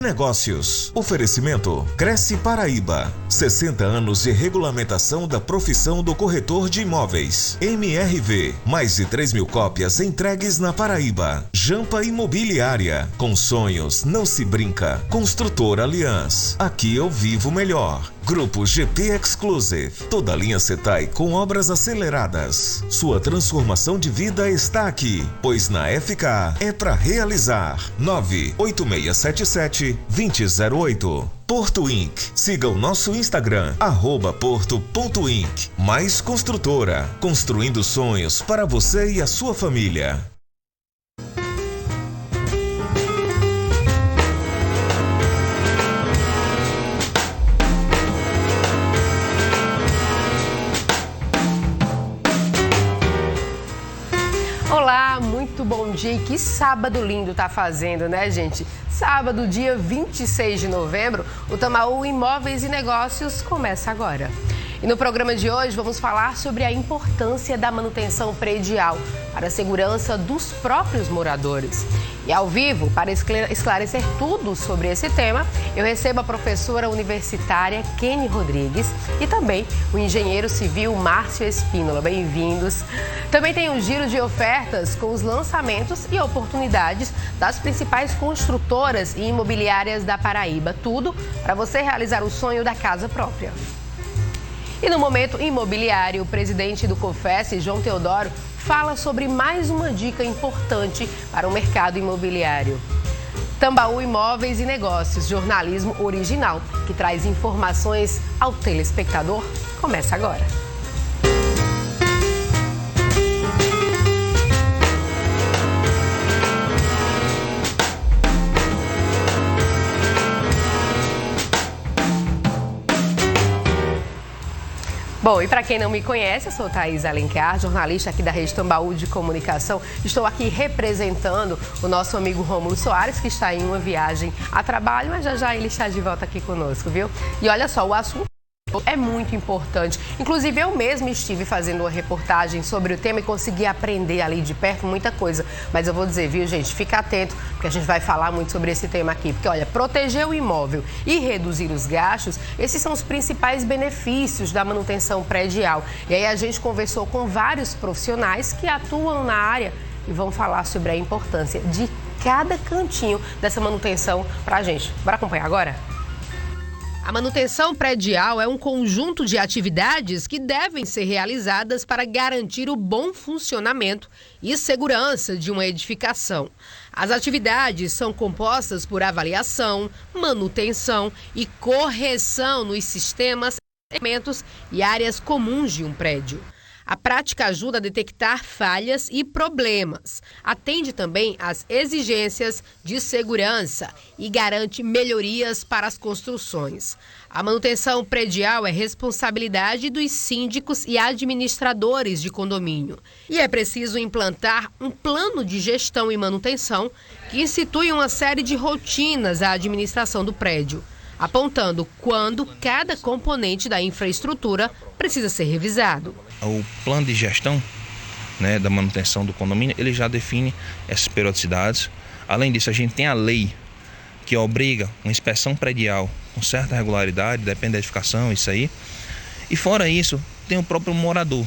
Negócios. Oferecimento Cresce Paraíba. 60 anos de regulamentação da profissão do corretor de imóveis. MRV. Mais de 3.000 cópias entregues na Paraíba. Jampa Imobiliária. Com sonhos não se brinca. Construtora Aliança. Aqui eu vivo melhor. Grupo GP Exclusive. Toda linha Setai com obras aceleradas. Sua transformação de vida está aqui, pois na FK é para realizar. 98677-2008. Porto Inc. Siga o nosso Instagram, @porto.inc. Mais construtora. Construindo sonhos para você e a sua família. Olá, muito bom dia. E que sábado lindo tá fazendo, né, gente? Sábado, dia 26 de novembro, o Tambaú Imóveis e Negócios começa agora. E no programa de hoje vamos falar sobre a importância da manutenção predial para a segurança dos próprios moradores. E ao vivo, para esclarecer tudo sobre esse tema, eu recebo a professora universitária Keni Rodrigues e também o engenheiro civil Márcio Espínola. Bem-vindos. Também tem um giro de ofertas com os lançamentos e oportunidades das principais construtoras e imobiliárias da Paraíba. Tudo para você realizar o sonho da casa própria. E no Momento Imobiliário, o presidente do COFES, João Teodoro, fala sobre mais uma dica importante para o mercado imobiliário. Tambaú Imóveis e Negócios, jornalismo original, que traz informações ao telespectador, começa agora. Bom, e para quem não me conhece, eu sou Thaís Alencar, jornalista aqui da Rede Tambaú de Comunicação. Estou aqui representando o nosso amigo Rômulo Soares, que está em uma viagem a trabalho, mas já ele está de volta aqui conosco, viu? E olha só, o assunto é muito importante. Inclusive, eu mesma estive fazendo uma reportagem sobre o tema e consegui aprender ali de perto muita coisa. Mas eu vou dizer, viu, gente, fica atento, porque a gente vai falar muito sobre esse tema aqui. Porque, olha, proteger o imóvel e reduzir os gastos, esses são os principais benefícios da manutenção predial. E aí a gente conversou com vários profissionais que atuam na área e vão falar sobre a importância de cada cantinho dessa manutenção para a gente. Bora acompanhar agora? A manutenção predial é um conjunto de atividades que devem ser realizadas para garantir o bom funcionamento e segurança de uma edificação. As atividades são compostas por avaliação, manutenção e correção nos sistemas, elementos e áreas comuns de um prédio. A prática ajuda a detectar falhas e problemas, atende também às exigências de segurança e garante melhorias para as construções. A manutenção predial é responsabilidade dos síndicos e administradores de condomínio. E é preciso implantar um plano de gestão e manutenção que institui uma série de rotinas à administração do prédio, apontando quando cada componente da infraestrutura precisa ser revisado. O plano de gestão, da manutenção do condomínio, ele já define essas periodicidades. Além disso, a gente tem a lei que obriga uma inspeção predial com certa regularidade, depende da edificação, isso aí. E fora isso, tem o próprio morador.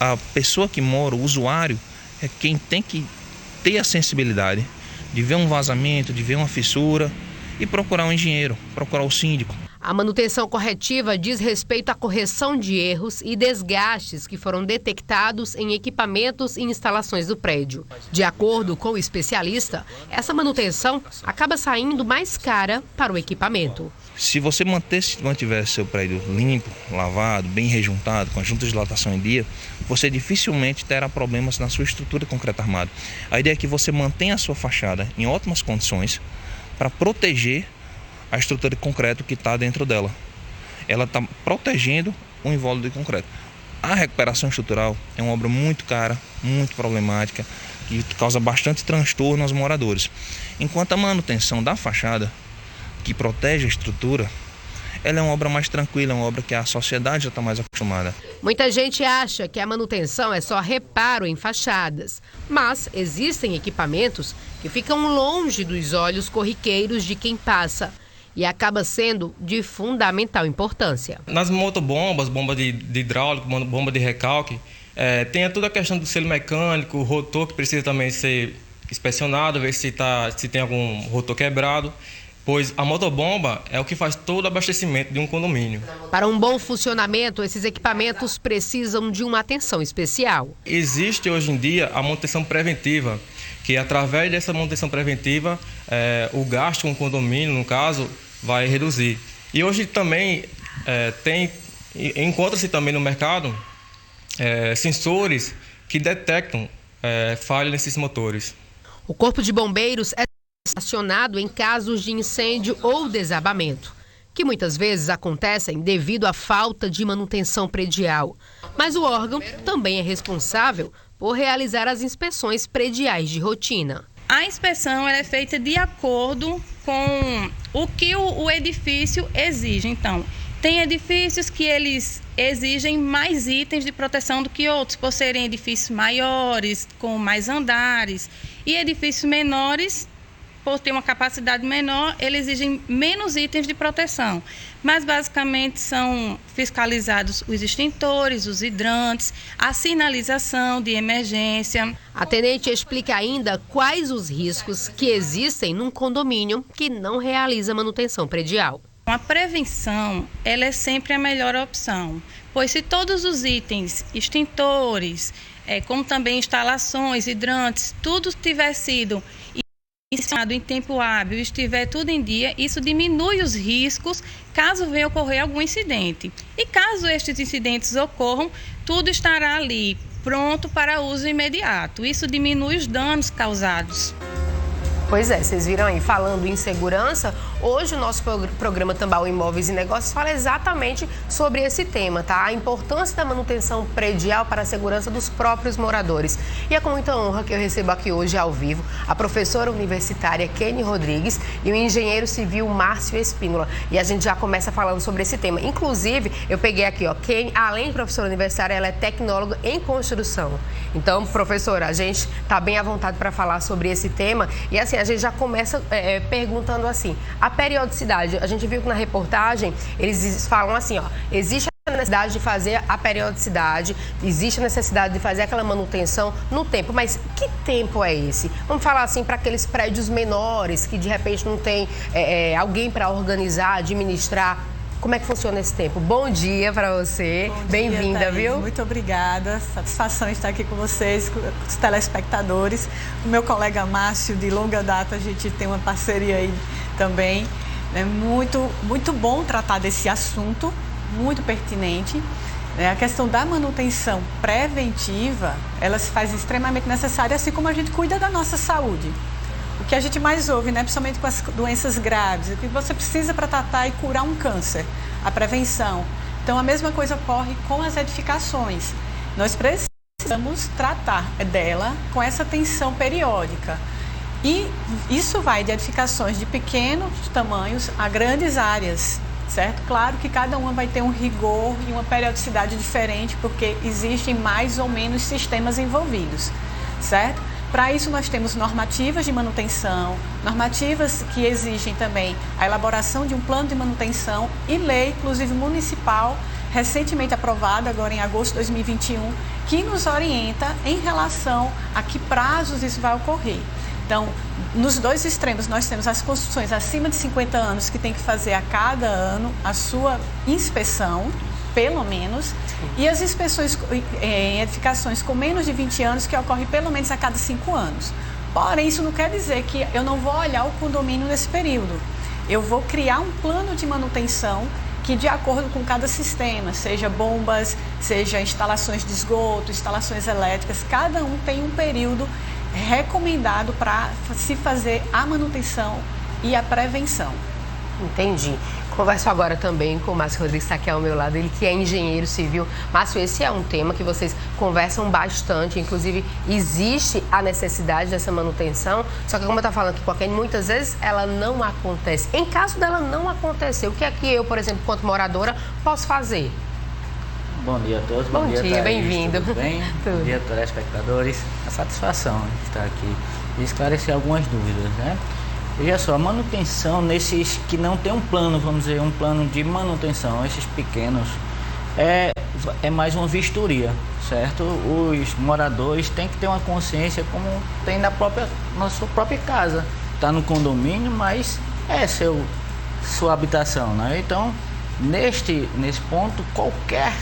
A pessoa que mora, o usuário, é quem tem que ter a sensibilidade de ver um vazamento, de ver uma fissura e procurar um engenheiro, procurar o síndico. A manutenção corretiva diz respeito à correção de erros e desgastes que foram detectados em equipamentos e instalações do prédio. De acordo com o especialista, essa manutenção acaba saindo mais cara para o equipamento. Se você mantiver seu prédio limpo, lavado, bem rejuntado, com as juntas de dilatação em dia, você dificilmente terá problemas na sua estrutura de concreto armado. A ideia é que você mantenha a sua fachada em ótimas condições para proteger a estrutura de concreto que está dentro dela. Ela está protegendo o invólucro de concreto. A recuperação estrutural é uma obra muito cara, muito problemática, que causa bastante transtorno aos moradores. Enquanto a manutenção da fachada, que protege a estrutura, ela é uma obra mais tranquila, é uma obra que a sociedade já está mais acostumada. Muita gente acha que a manutenção é só reparo em fachadas, mas existem equipamentos que ficam longe dos olhos corriqueiros de quem passa e acaba sendo de fundamental importância. Nas motobombas, bomba de hidráulico, bomba de recalque, tem toda a questão do selo mecânico, o rotor que precisa também ser inspecionado, ver se tem algum rotor quebrado, pois a motobomba é o que faz todo o abastecimento de um condomínio. Para um bom funcionamento, esses equipamentos precisam de uma atenção especial. Existe hoje em dia a manutenção preventiva, que através dessa manutenção preventiva, o gasto com o condomínio, no caso, vai reduzir. E hoje também encontra-se também no mercado sensores que detectam falhas nesses motores. O Corpo de Bombeiros é acionado em casos de incêndio ou desabamento, que muitas vezes acontecem devido à falta de manutenção predial. Mas o órgão também é responsável por realizar as inspeções prediais de rotina. A inspeção é feita de acordo com o que o edifício exige. Então, tem edifícios que eles exigem mais itens de proteção do que outros, por serem edifícios maiores, com mais andares, e edifícios menores, por ter uma capacidade menor, eles exigem menos itens de proteção. Mas, basicamente, são fiscalizados os extintores, os hidrantes, a sinalização de emergência. A tenente explica ainda quais os riscos que existem num condomínio que não realiza manutenção predial. A prevenção, ela é sempre a melhor opção, pois se todos os itens, extintores, como também instalações, hidrantes, tudo tiver sido iniciado em tempo hábil, estiver tudo em dia, isso diminui os riscos caso venha ocorrer algum incidente. E caso estes incidentes ocorram, tudo estará ali pronto para uso imediato. Isso diminui os danos causados. Pois é, vocês viram aí, falando em segurança, hoje o nosso programa Tambaú Imóveis e Negócios fala exatamente sobre esse tema, tá? A importância da manutenção predial para a segurança dos próprios moradores. E é com muita honra que eu recebo aqui hoje ao vivo a professora universitária Keni Rodrigues e o engenheiro civil Márcio Espínola. E a gente já começa falando sobre esse tema. Inclusive, eu peguei aqui, ó, Keni, além de professora universitária, ela é tecnóloga em construção. Então, professora, a gente está bem à vontade para falar sobre esse tema. E assim, a gente já começa perguntando assim, a periodicidade, a gente viu que na reportagem eles falam assim, ó, existe a necessidade de fazer a periodicidade, existe a necessidade de fazer aquela manutenção no tempo, mas que tempo é esse? Vamos falar assim para aqueles prédios menores que de repente não tem alguém para organizar, administrar. Como é que funciona esse tempo? Bom dia para você, bem-vinda, viu? Muito obrigada, satisfação estar aqui com vocês, com os telespectadores. O meu colega Márcio, de longa data, a gente tem uma parceria aí também. É muito bom tratar desse assunto, muito pertinente. A questão da manutenção preventiva, ela se faz extremamente necessária, assim como a gente cuida da nossa saúde. O que a gente mais ouve, né, principalmente com as doenças graves, o que você precisa para tratar e curar um câncer, a prevenção. Então, a mesma coisa ocorre com as edificações. Nós precisamos tratar dela com essa atenção periódica. E isso vai de edificações de pequenos tamanhos a grandes áreas, certo? Claro que cada uma vai ter um rigor e uma periodicidade diferente, porque existem mais ou menos sistemas envolvidos, certo? Para isso, nós temos normativas de manutenção, normativas que exigem também a elaboração de um plano de manutenção e lei, inclusive municipal, recentemente aprovada, agora em agosto de 2021, que nos orienta em relação a que prazos isso vai ocorrer. Então, nos dois extremos, nós temos as construções acima de 50 anos que tem que fazer a cada ano a sua inspeção, pelo menos, e as inspeções em edificações com menos de 20 anos que ocorrem pelo menos a cada 5 anos. Porém, isso não quer dizer que eu não vou olhar o condomínio nesse período. Eu vou criar um plano de manutenção que, de acordo com cada sistema, seja bombas, seja instalações de esgoto, instalações elétricas, cada um tem um período recomendado para se fazer a manutenção e a prevenção. Entendi. Converso agora também com o Márcio Rodrigues, que está aqui ao meu lado, ele que é engenheiro civil. Márcio, esse é um tema que vocês conversam bastante, inclusive existe a necessidade dessa manutenção, só que como eu estava falando aqui com a Keni, muitas vezes ela não acontece. Em caso dela não acontecer, o que é que eu, por exemplo, quanto moradora, posso fazer? Bom dia a todos, bom dia, bem-vindo. Tudo bem? Tudo. Bom dia, telespectadores. A satisfação de estar aqui e esclarecer algumas dúvidas, né? Veja só, a manutenção nesses que não tem um plano, vamos dizer, um plano de manutenção, esses pequenos, é mais uma vistoria, certo? Os moradores têm que ter uma consciência como tem na sua própria casa. Está no condomínio, mas é sua habitação, né? Então, nesse ponto, qualquer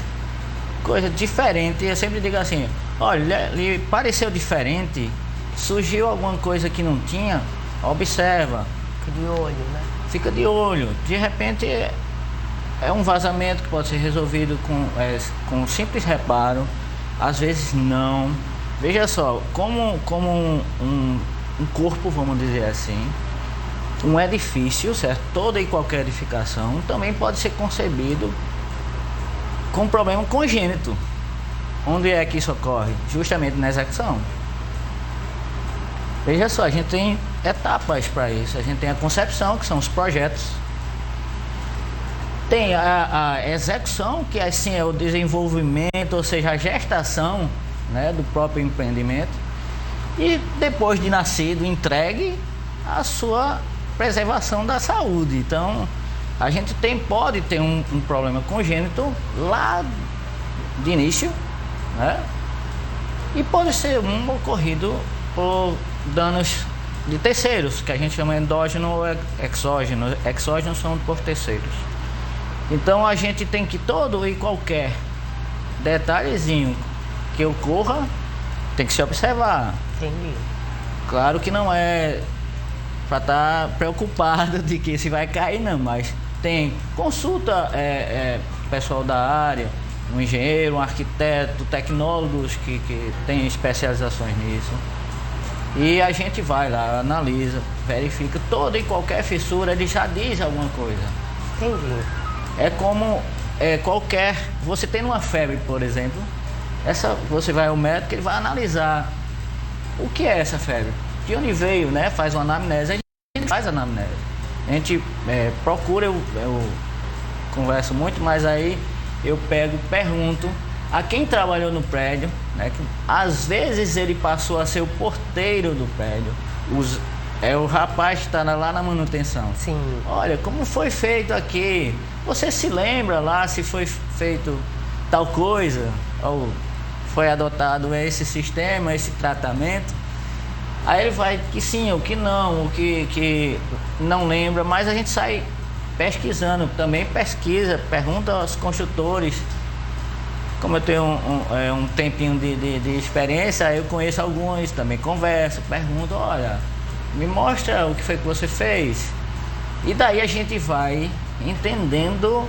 coisa diferente, eu sempre digo assim, olha, lhe pareceu diferente, surgiu alguma coisa que não tinha, observa. Fica de olho, né? Fica de olho. De repente é um vazamento que pode ser resolvido com um simples reparo, às vezes não. Veja só, como um corpo, vamos dizer assim, um edifício, certo? Toda e qualquer edificação também pode ser concebido com um problema congênito. Onde é que isso ocorre? Justamente na execução. Veja só, a gente tem etapas para isso. A gente tem a concepção, que são os projetos. Tem a execução, que assim é o desenvolvimento, ou seja, a gestação, né, do próprio empreendimento. E depois de nascido, entregue a sua preservação da saúde. Então, a gente pode ter um problema congênito lá de início, né? E pode ser ocorrido por danos de terceiros, que a gente chama endógeno ou exógeno. Exógenos são por terceiros. Então a gente tem que todo e qualquer detalhezinho que ocorra tem que se observar. Entendi. Claro que não é para estar preocupado de que se vai cair, não, mas consulta pessoal da área, um engenheiro, um arquiteto, tecnólogos que têm especializações nisso. E a gente vai lá, analisa, verifica toda e qualquer fissura, ele já diz alguma coisa. Entendi. É como você tem uma febre, por exemplo, você vai ao médico, ele vai analisar o que é essa febre, de onde veio, né? Faz uma anamnese, a gente faz a anamnese. A gente procura, eu converso muito, mas aí eu pergunto a quem trabalhou no prédio, né, que às vezes ele passou a ser o porteiro do prédio, o rapaz que está lá na manutenção. Sim. Olha, como foi feito aqui? Você se lembra lá se foi feito tal coisa? Ou foi adotado esse sistema, esse tratamento? Aí ele vai que sim, o que não, o que não lembra, mas a gente sai pesquisando, também pesquisa, pergunta aos construtores. Como eu tenho um tempinho de experiência, eu conheço alguns, também converso, pergunto, olha, me mostra o que foi que você fez. E daí a gente vai entendendo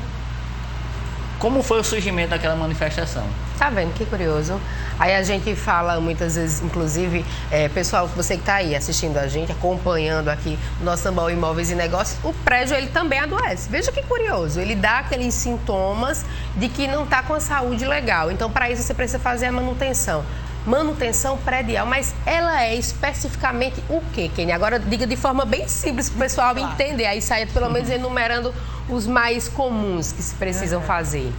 como foi o surgimento daquela manifestação. Tá vendo? Que curioso. Aí a gente fala muitas vezes, inclusive, pessoal, você que está aí assistindo a gente, acompanhando aqui o nosso Tambaú Imóveis e Negócios, o prédio ele também adoece. Veja que curioso, ele dá aqueles sintomas de que não está com a saúde legal. Então, para isso, você precisa fazer a manutenção. Manutenção predial, mas ela é especificamente o quê, Kênia? Agora diga de forma bem simples para o pessoal entender, aí saia pelo menos enumerando os mais comuns que se precisam fazer.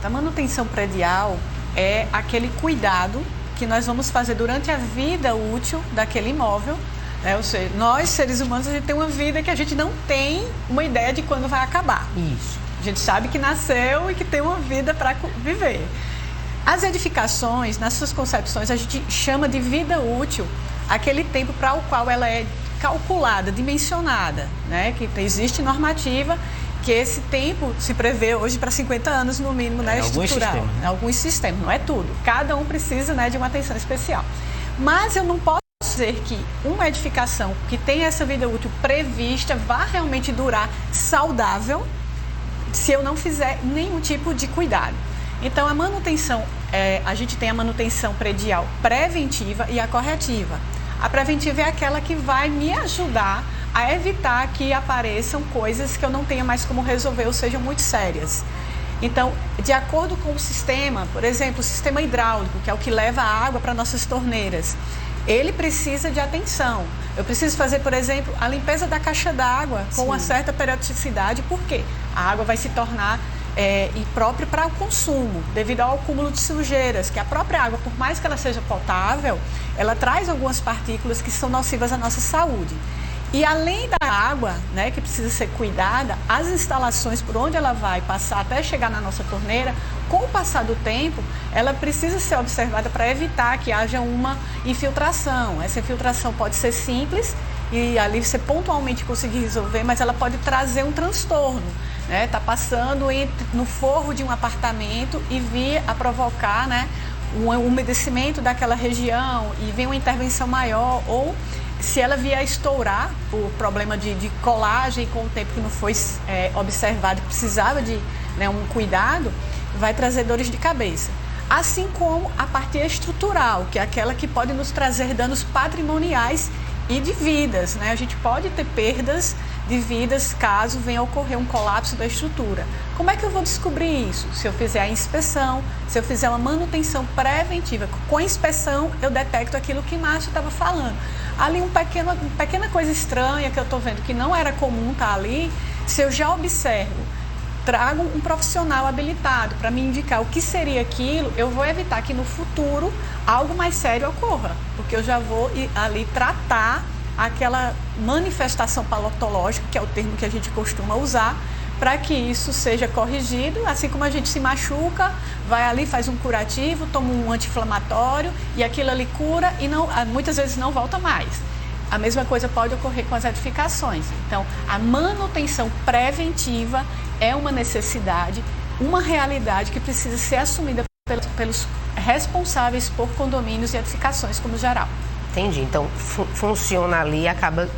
A manutenção predial é aquele cuidado que nós vamos fazer durante a vida útil daquele imóvel, né? Ou seja, nós, seres humanos, a gente tem uma vida que a gente não tem uma ideia de quando vai acabar. Isso. A gente sabe que nasceu e que tem uma vida para viver. As edificações, nas suas concepções, a gente chama de vida útil aquele tempo para o qual ela é calculada, dimensionada, né? Que existe normativa que esse tempo se prevê hoje para 50 anos no mínimo, né, estrutural. Alguns sistemas, não é tudo. Cada um precisa, né, de uma atenção especial. Mas eu não posso dizer que uma edificação que tem essa vida útil prevista vá realmente durar saudável se eu não fizer nenhum tipo de cuidado. Então, a manutenção, a gente tem a manutenção predial preventiva e a corretiva. A preventiva é aquela que vai me ajudar a evitar que apareçam coisas que eu não tenha mais como resolver ou sejam muito sérias. Então, de acordo com o sistema, por exemplo, o sistema hidráulico, que é o que leva a água para nossas torneiras, ele precisa de atenção. Eu preciso fazer, por exemplo, a limpeza da caixa d'água com uma certa periodicidade, porque a água vai se tornar e próprio para o consumo, devido ao acúmulo de sujeiras, que a própria água, por mais que ela seja potável, ela traz algumas partículas que são nocivas à nossa saúde. E além da água, né, que precisa ser cuidada, as instalações por onde ela vai passar até chegar na nossa torneira, com o passar do tempo, ela precisa ser observada para evitar que haja uma infiltração. Essa infiltração pode ser simples e ali você pontualmente conseguir resolver, mas ela pode trazer um transtorno. Né? Tá passando no forro de um apartamento e vir a provocar, né, um umedecimento daquela região e vem uma intervenção maior, ou se ela vier a estourar por problema de colagem com o tempo que não foi observado, que precisava de, né, um cuidado, vai trazer dores de cabeça. Assim como a parte estrutural, que é aquela que pode nos trazer danos patrimoniais e de vidas, né? A gente pode ter perdas de vidas caso venha a ocorrer um colapso da estrutura. Como é que eu vou descobrir isso? Se eu fizer a inspeção, se eu fizer uma manutenção preventiva. Com a inspeção eu detecto aquilo que Márcio estava falando. Ali uma pequena coisa estranha que eu estou vendo que não era comum estar ali, se eu já observo, trago um profissional habilitado para me indicar o que seria aquilo, eu vou evitar que no futuro algo mais sério ocorra, porque eu já vou ali tratar aquela manifestação patológica, que é o termo que a gente costuma usar, para que isso seja corrigido, assim como a gente se machuca, vai ali, faz um curativo, toma um anti-inflamatório e aquilo ali cura e não, muitas vezes não volta mais. A mesma coisa pode ocorrer com as edificações. Então, a manutenção preventiva é uma necessidade, uma realidade que precisa ser assumida pelos responsáveis por condomínios e edificações como geral. Entendi. Então, funciona ali e acaba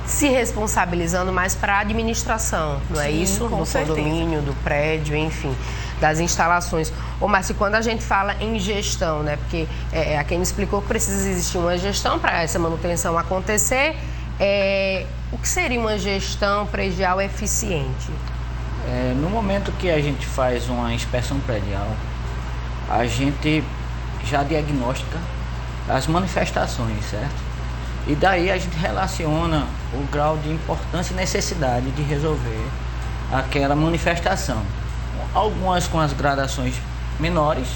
se responsabilizando mais para a administração, não é isso? Do condomínio, do prédio, enfim, das instalações. Ô, Márcio, quando a gente fala em gestão, né? Porque a quem me explicou que precisa existir uma gestão para essa manutenção acontecer, o que seria uma gestão predial eficiente? No momento que a gente faz uma inspeção predial, a gente já diagnostica as manifestações, certo? E daí a gente relaciona o grau de importância e necessidade de resolver aquela manifestação. Algumas com as gradações menores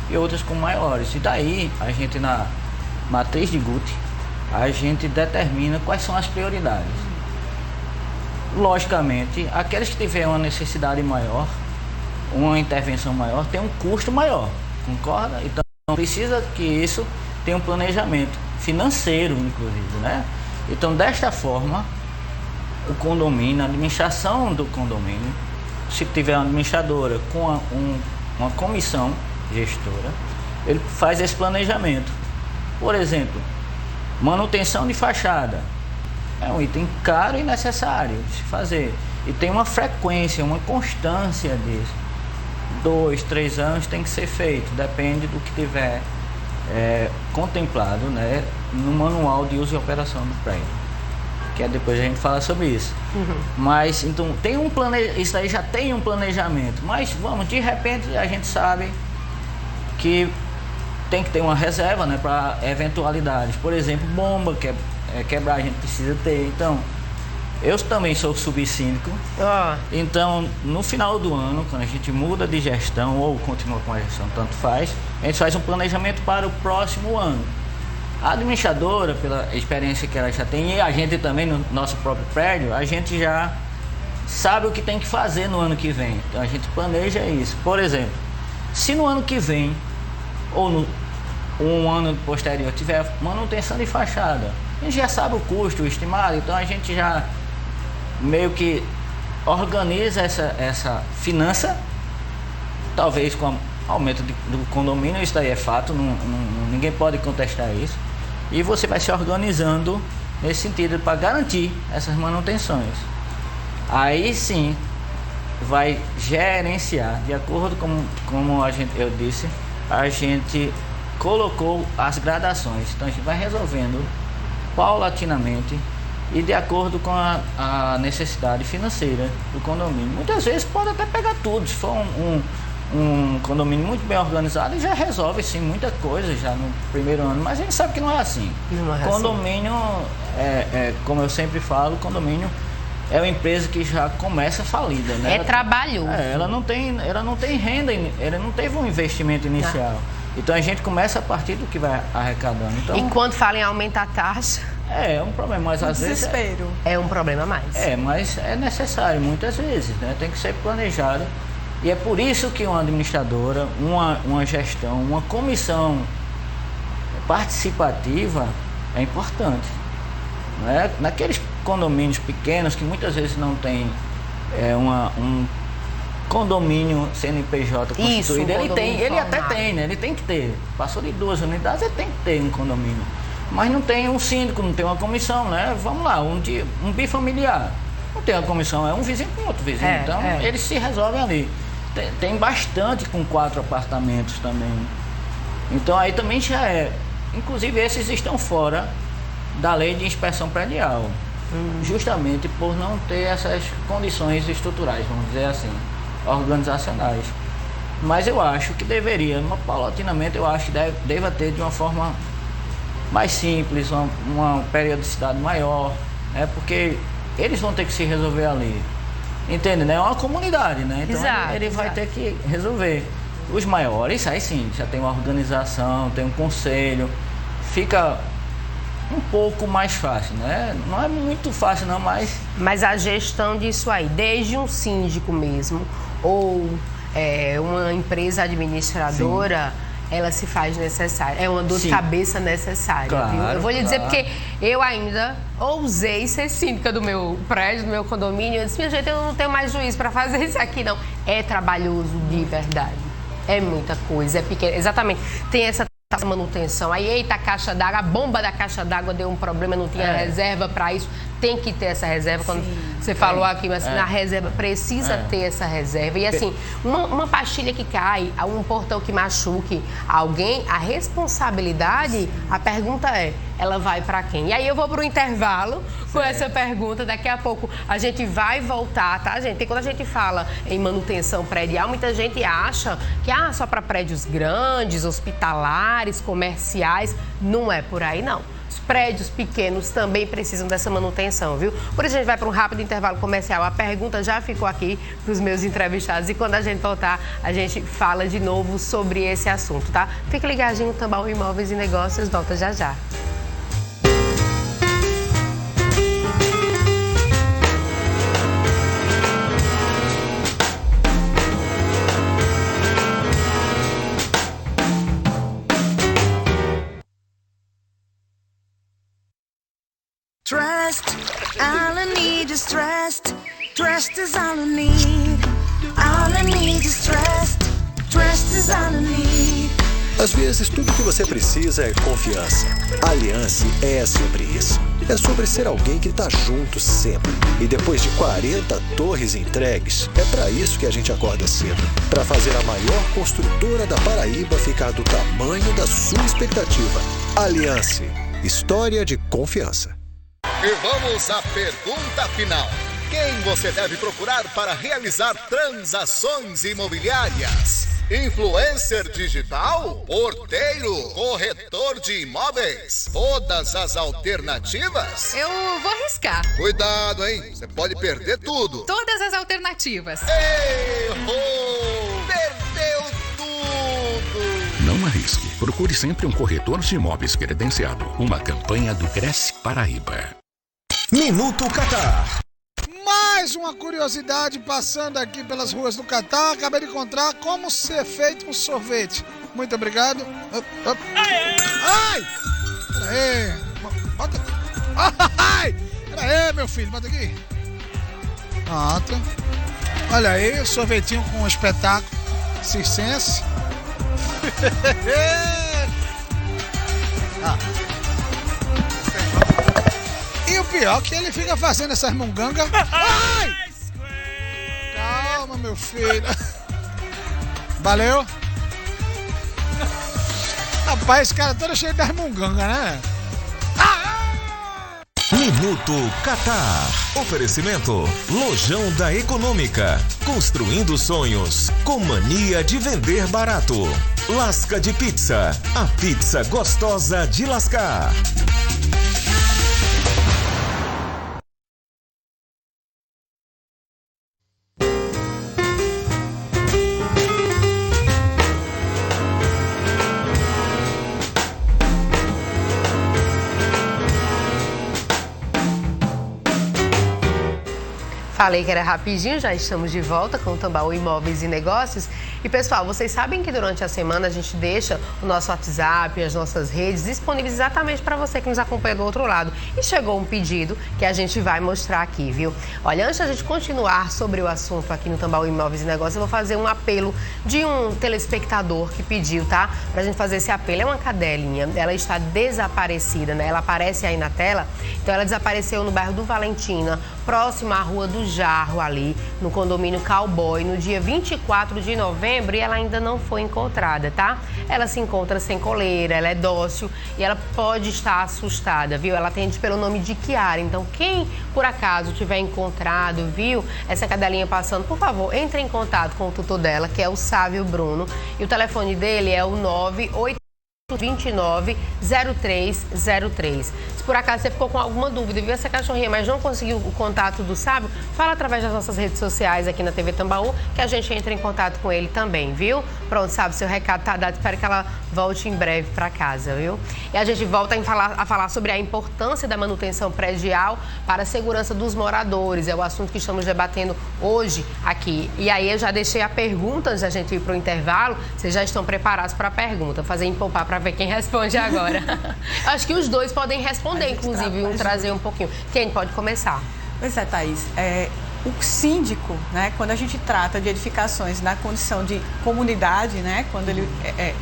e outras com maiores. E daí a gente, na matriz de Guth, a gente determina quais são as prioridades. Logicamente, aqueles que tiverem uma necessidade maior, uma intervenção maior, tem um custo maior, concorda? Então precisa que isso tenha um planejamento financeiro, inclusive, né? Então, desta forma, o condomínio, a administração do condomínio, se tiver uma administradora com uma comissão gestora, ele faz esse planejamento. Por exemplo, manutenção de fachada é um item caro e necessário de se fazer, e tem uma frequência, uma constância disso. 2, 3 anos tem que ser feito, depende do que tiver contemplado, né, no manual de uso e operação do prédio, que depois a gente fala sobre isso. Mas então tem isso aí já tem um planejamento, mas de repente a gente sabe que tem que ter uma reserva, né, para eventualidades. Por exemplo, bomba que quebrar, a gente precisa ter. Então eu também sou subsíndico. Então, no final do ano, quando a gente muda de gestão ou continua com a gestão, tanto faz, a gente faz um planejamento para o próximo ano. A administradora, pela experiência que ela já tem, e a gente também no nosso próprio prédio, a gente já sabe o que tem que fazer no ano que vem. Então, a gente planeja isso. Por exemplo, se no ano que vem, ou no um ano posterior, tiver manutenção de fachada, a gente já sabe o custo, o estimado, então a gente já meio que organiza essa finança, talvez com aumento do condomínio, isso daí é fato, ninguém pode contestar isso, e você vai se organizando nesse sentido para garantir essas manutenções. Aí sim vai gerenciar, de acordo com como eu disse, a gente colocou as gradações, então a gente vai resolvendo paulatinamente e de acordo com a necessidade financeira do condomínio. Muitas vezes pode até pegar tudo, se for um condomínio muito bem organizado, já resolve sim muita coisa já no primeiro ano, mas a gente sabe que não é assim. Condomínio, como eu sempre falo, condomínio é uma empresa que já começa falida, né? Trabalhoso. Ela não tem renda, ela não teve um investimento inicial. Então a gente começa a partir do que vai arrecadando. Então, e quando fala em aumentar a taxa... É um problema, mas às vezes... É um problema a mais. Mas é necessário muitas vezes, né? Tem que ser planejado. E é por isso que uma administradora, uma gestão, uma comissão participativa é importante. Não é? Naqueles condomínios pequenos que muitas vezes não tem um condomínio CNPJ constituído, ele até tem, né? Ele tem que ter. Passou de 2 unidades, ele tem que ter um condomínio. Mas não tem um síndico, não tem uma comissão, né? Vamos lá, um bifamiliar. Não tem uma comissão, é um vizinho com outro vizinho. Então, eles se resolvem ali. Tem bastante com 4 apartamentos também. Então, aí também já é. Inclusive, esses estão fora da lei de inspeção predial. Justamente por não ter essas condições estruturais, vamos dizer assim, organizacionais. Mas eu acho que deveria, paulatinamente, eu acho que deva ter de uma forma mais simples, uma periodicidade maior, né? Porque eles vão ter que se resolver ali. Entende, né? É uma comunidade, né? Então ele vai ter que resolver. Os maiores, aí sim, já tem uma organização, tem um conselho, fica um pouco mais fácil, né? Não é muito fácil não, mas... Mas a gestão disso aí, desde um síndico mesmo, ou uma empresa administradora... Sim. Ela se faz necessária. É uma dor de cabeça necessária, viu? Eu vou lhe dizer porque eu ainda ousei ser síndica do meu prédio, do meu condomínio. Eu disse, minha gente, eu não tenho mais juízo para fazer isso aqui, não. É trabalhoso de verdade. É muita coisa, é pequeno. Exatamente. Tem essa manutenção. Aí, eita, a caixa d'água, a bomba da caixa d'água deu um problema, não tinha reserva para isso. Tem que ter essa reserva. Quando você falou aqui, mas na reserva precisa ter essa reserva. E assim, uma pastilha que cai, um portão que machuque alguém, a responsabilidade, a pergunta ela vai para quem? E aí eu vou para o intervalo com essa pergunta. Daqui a pouco a gente vai voltar, tá, gente? E quando a gente fala em manutenção predial, muita gente acha que só para prédios grandes, hospitalares, comerciais. Não é por aí, não. Os prédios pequenos também precisam dessa manutenção, viu? Por isso a gente vai para um rápido intervalo comercial. A pergunta já ficou aqui para os meus entrevistados e quando a gente voltar, a gente fala de novo sobre esse assunto, tá? Fique ligadinho, Tambaú Imóveis e Negócios volta já já. Trust, all I need is trust. Trust is all I need. All I need is trust. Trust is all I need. Às vezes, tudo que você precisa é confiança. Aliança é sobre isso. É sobre ser alguém que tá junto sempre. E depois de 40 torres entregues, é para isso que a gente acorda cedo. Para fazer a maior construtora da Paraíba ficar do tamanho da sua expectativa. Aliança, história de confiança. E vamos à pergunta final. Quem você deve procurar para realizar transações imobiliárias? Influencer digital? Porteiro? Corretor de imóveis? Todas as alternativas? Eu vou arriscar. Cuidado, hein? Você pode perder tudo. Todas as alternativas. Errou! Perdeu tudo! Não arrisque. Procure sempre um corretor de imóveis credenciado. Uma campanha do Cresce Paraíba. Minuto Catar. Mais uma curiosidade passando aqui pelas ruas do Catar. Acabei de encontrar como ser feito um sorvete. Muito obrigado. Ai! Pera aí. Bota. Ai! Pera aí, meu filho. Bota aqui. Pronto. Olha aí, sorvetinho com um espetáculo circense. E o pior é que ele fica fazendo essas mungangas. Ai! Calma, meu filho. Valeu. Rapaz, esse cara todo cheio das mungangas, né? Minuto Catar. Oferecimento Lojão da Econômica. Construindo sonhos com mania de vender barato. Lasca de Pizza. A pizza gostosa de lascar. Falei que era rapidinho, já estamos de volta com o Tambaú Imóveis e Negócios. E pessoal, vocês sabem que durante a semana a gente deixa o nosso WhatsApp, as nossas redes disponíveis exatamente para você que nos acompanha do outro lado. E chegou um pedido que a gente vai mostrar aqui, viu? Olha, antes da gente continuar sobre o assunto aqui no Tambaú Imóveis e Negócios, eu vou fazer um apelo de um telespectador que pediu, tá? Pra gente fazer esse apelo. É uma cadelinha, ela está desaparecida, né? Ela aparece aí na tela. Então ela desapareceu no bairro do Valentina, próximo à Rua do Jarro, ali no condomínio Cowboy, no dia 24 de novembro, e ela ainda não foi encontrada, tá? Ela se encontra sem coleira, ela é dócil e ela pode estar assustada, viu? Ela atende pelo nome de Kiara. Então, quem por acaso tiver encontrado, viu, essa cadelinha passando, por favor, entre em contato com o tutor dela, que é o Sávio Bruno, e o telefone dele é o 988290303. Se por acaso você ficou com alguma dúvida, viu essa cachorrinha, mas não conseguiu o contato do Sábio, fala através das nossas redes sociais aqui na TV Tambaú, que a gente entra em contato com ele também, viu? Pronto, Sábio, seu recado tá dado, espero que ela volte em breve para casa, viu? E a gente volta a falar sobre a importância da manutenção predial para a segurança dos moradores, é o assunto que estamos debatendo hoje aqui. E aí eu já deixei a pergunta antes da gente ir para o intervalo, vocês já estão preparados para a pergunta, fazer empolpar para ver quem responde agora. Acho que os dois podem responder, inclusive, trazer um pouquinho. Quem pode começar? Pois é, Thaís. O síndico, né, quando a gente trata de edificações na condição de comunidade, né, quando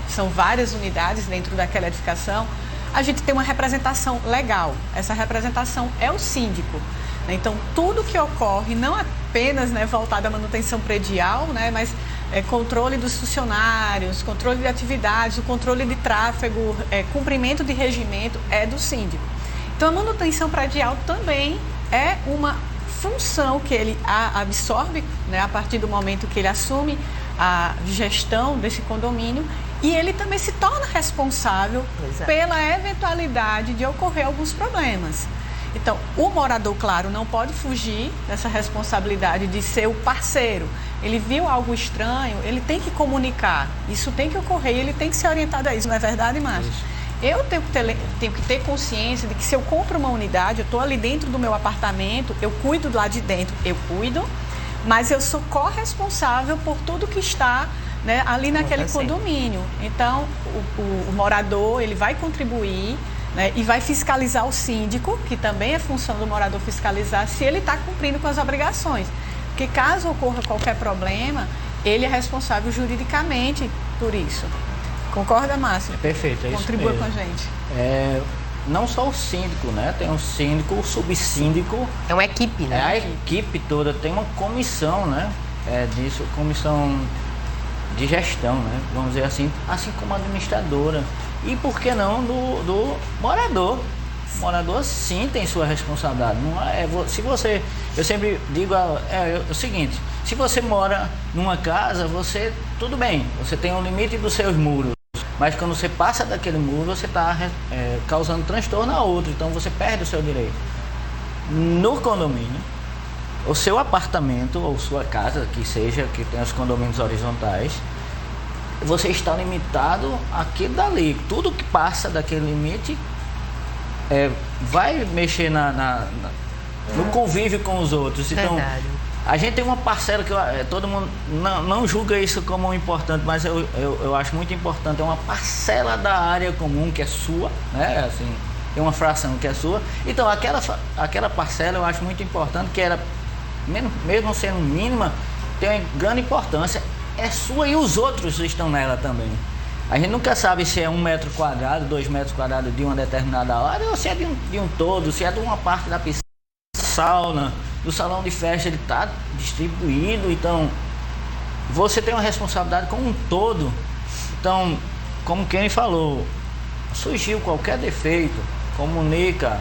são várias unidades dentro daquela edificação, a gente tem uma representação legal. Essa representação é o síndico. Então, tudo que ocorre, não apenas, né, voltado à manutenção predial, né, mas controle dos funcionários, controle de atividades, o controle de tráfego, cumprimento de regimento é do síndico. Então, a manutenção predial também é uma função que ele absorve, né, a partir do momento que ele assume a gestão desse condomínio, e ele também se torna responsável pela eventualidade de ocorrer alguns problemas. Então, o morador, claro, não pode fugir dessa responsabilidade de ser o parceiro. Ele viu algo estranho, ele tem que comunicar. Isso tem que ocorrer e ele tem que ser orientado a isso. Não é verdade, Márcio? Eu tenho que ter consciência de que se eu compro uma unidade, eu estou ali dentro do meu apartamento, eu cuido do lado de dentro, eu cuido, mas eu sou corresponsável por tudo que está, né, ali naquele condomínio. Então, o morador, ele vai contribuir, né, e vai fiscalizar o síndico, que também é função do morador fiscalizar, se ele está cumprindo com as obrigações. Porque caso ocorra qualquer problema, ele é responsável juridicamente por isso. Concorda, Márcio? Perfeito, é isso Contribua mesmo. com a gente. Não só o síndico, né? Tem o síndico, o subsíndico. É uma equipe, né? A equipe toda tem uma comissão, né? Disso, comissão de gestão, né? Vamos dizer assim como administradora. E por que não do morador? O morador sim tem sua responsabilidade. Não se você, eu sempre digo o seguinte: se você mora numa casa, tudo bem, você tem um limite dos seus muros, mas quando você passa daquele muro, você está causando transtorno a outro, então você perde o seu direito. No condomínio, o seu apartamento ou sua casa, que tem os condomínios horizontais, você está limitado àquilo dali. Tudo que passa daquele limite vai mexer no convívio com os outros. Então, a gente tem uma parcela que todo mundo não julga isso como importante, mas eu acho muito importante. É uma parcela da área comum que é sua, né? Assim, tem uma fração que é sua. Então, aquela parcela eu acho muito importante, que era, mesmo sendo mínima, tem uma grande importância. É sua e os outros estão nela também. A gente nunca sabe se é 1 metro quadrado, 2 metros quadrados de uma determinada área, ou se é de um todo, se é de uma parte da piscina, sauna, do salão de festa, ele está distribuído. Então, você tem uma responsabilidade como um todo. Então, como quem falou, surgiu qualquer defeito, comunica.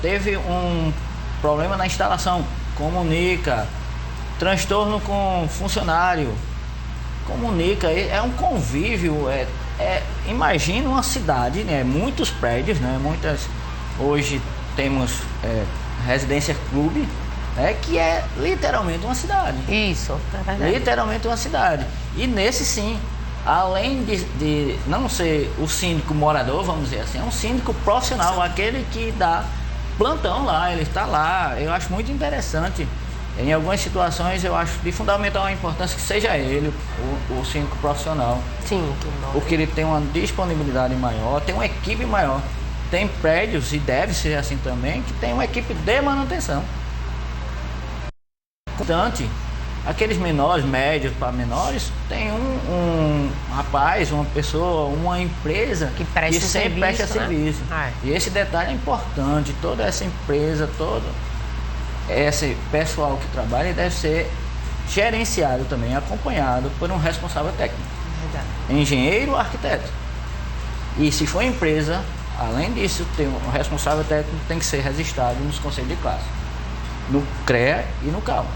Teve um problema na instalação, comunica. Transtorno com funcionário, comunica. É um convívio. Imagina uma cidade, né? Muitos prédios, né? Hoje temos residência clube, que é literalmente uma cidade. Isso, é verdade. Literalmente uma cidade. E nesse sim, além de não ser o síndico morador, vamos dizer assim, é um síndico profissional, aquele que dá plantão lá, ele está lá. Eu acho muito interessante. Em algumas situações eu acho de fundamental importância que seja ele, o síndico profissional. Sim, que bom. Porque ele tem uma disponibilidade maior, tem uma equipe maior. Tem prédios, e deve ser assim também, que tem uma equipe de manutenção. Portanto, aqueles menores, médios para menores, tem um rapaz, uma pessoa, uma empresa que sempre presta serviço. E esse detalhe é importante, toda essa empresa, todo esse pessoal que trabalha deve ser gerenciado também, acompanhado por um responsável técnico. Verdade. Engenheiro ou arquiteto. E se for empresa, além disso, tem um responsável técnico tem que ser registrado nos conselhos de classe, no CREA e no CAL.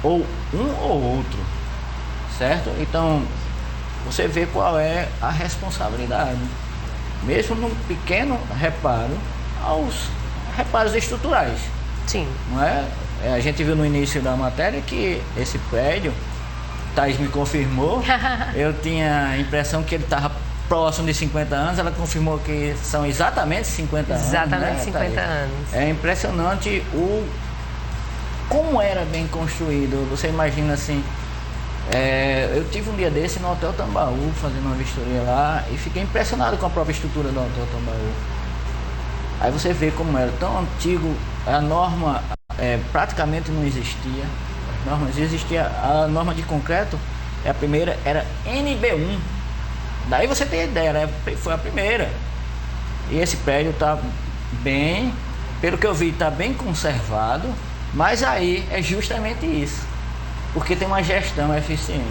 Ou um ou outro, certo? Então, você vê qual é a responsabilidade. Mesmo num pequeno reparo, aos reparos estruturais. Sim. Não é? A gente viu no início da matéria que esse prédio, Thaís me confirmou, eu tinha a impressão que ele estava próximo de 50 anos, ela confirmou que são exatamente 50 anos. Exatamente, né, 50 anos. É impressionante como era bem construído. Você imagina assim, eu tive um dia desse no Hotel Tambaú, fazendo uma vistoria lá, e fiquei impressionado com a própria estrutura do Hotel Tambaú. Aí você vê como era tão antigo, a norma praticamente não existia. As normas existia, a norma de concreto, a primeira era NB1. Daí você tem ideia, foi a primeira. E esse prédio está bem, pelo que eu vi, está bem conservado, mas aí é justamente isso, porque tem uma gestão eficiente.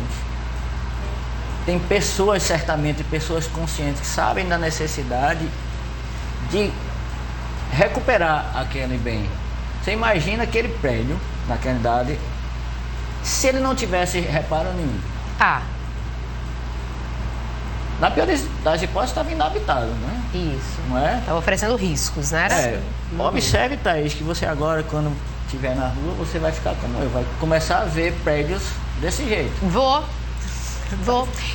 Tem pessoas, certamente, pessoas conscientes que sabem da necessidade de recuperar aquele bem. Você imagina aquele prédio, naquela idade, se ele não tivesse reparo nenhum. Na pior das hipóteses, estava inabitado, né? Isso. Não é? Estava oferecendo riscos, né? Observe, Thaís, que você agora, quando estiver na rua, você vai ficar como eu, vai começar a ver prédios desse jeito. Vou.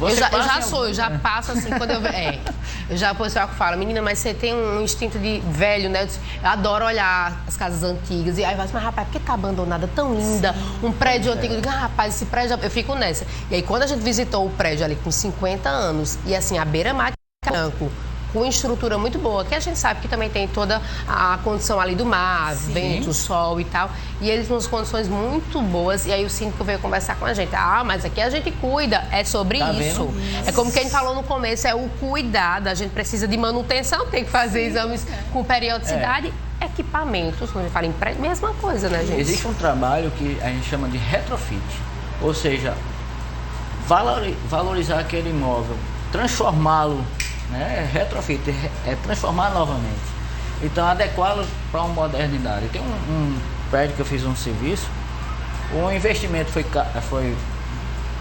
Eu já algum, passo assim, quando eu já o pessoal que fala, menina, mas você tem um instinto de velho, né? Eu adoro olhar as casas antigas e aí vai assim, mas rapaz, por que tá abandonada, tão linda? Um prédio antigo, eu digo, rapaz, esse prédio, eu fico nessa. E aí quando a gente visitou o prédio ali com 50 anos e assim, a beira-mar branco, com estrutura muito boa, que a gente sabe que também tem toda a condição ali do mar, vento, sol e tal, e eles nas condições muito boas, e aí o síndico veio conversar com a gente, mas aqui a gente cuida, é sobre isso. É como quem falou no começo, é o cuidado, a gente precisa de manutenção, tem que fazer exames com periodicidade, equipamentos, quando a gente fala em prédio, mesma coisa, né, gente? Existe um trabalho que a gente chama de retrofit, ou seja, valorizar aquele imóvel, transformá-lo, né? Retrofit, transformar novamente. Então, adequá-lo para uma modernidade. Tem um prédio que eu fiz um serviço, o investimento foi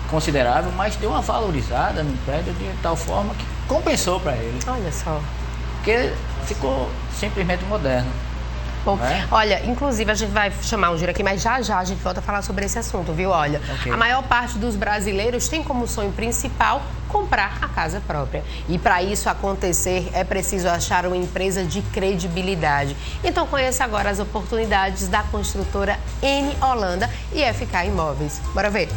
considerável, mas deu uma valorizada no prédio de tal forma que compensou para ele. Olha só. Porque ficou simplesmente moderno. Bom, olha, inclusive a gente vai chamar um giro aqui, mas já a gente volta a falar sobre esse assunto, viu? Olha, a maior parte dos brasileiros tem como sonho principal comprar a casa própria. E para isso acontecer, é preciso achar uma empresa de credibilidade. Então conheça agora as oportunidades da construtora N Holanda e FK Imóveis. Bora ver.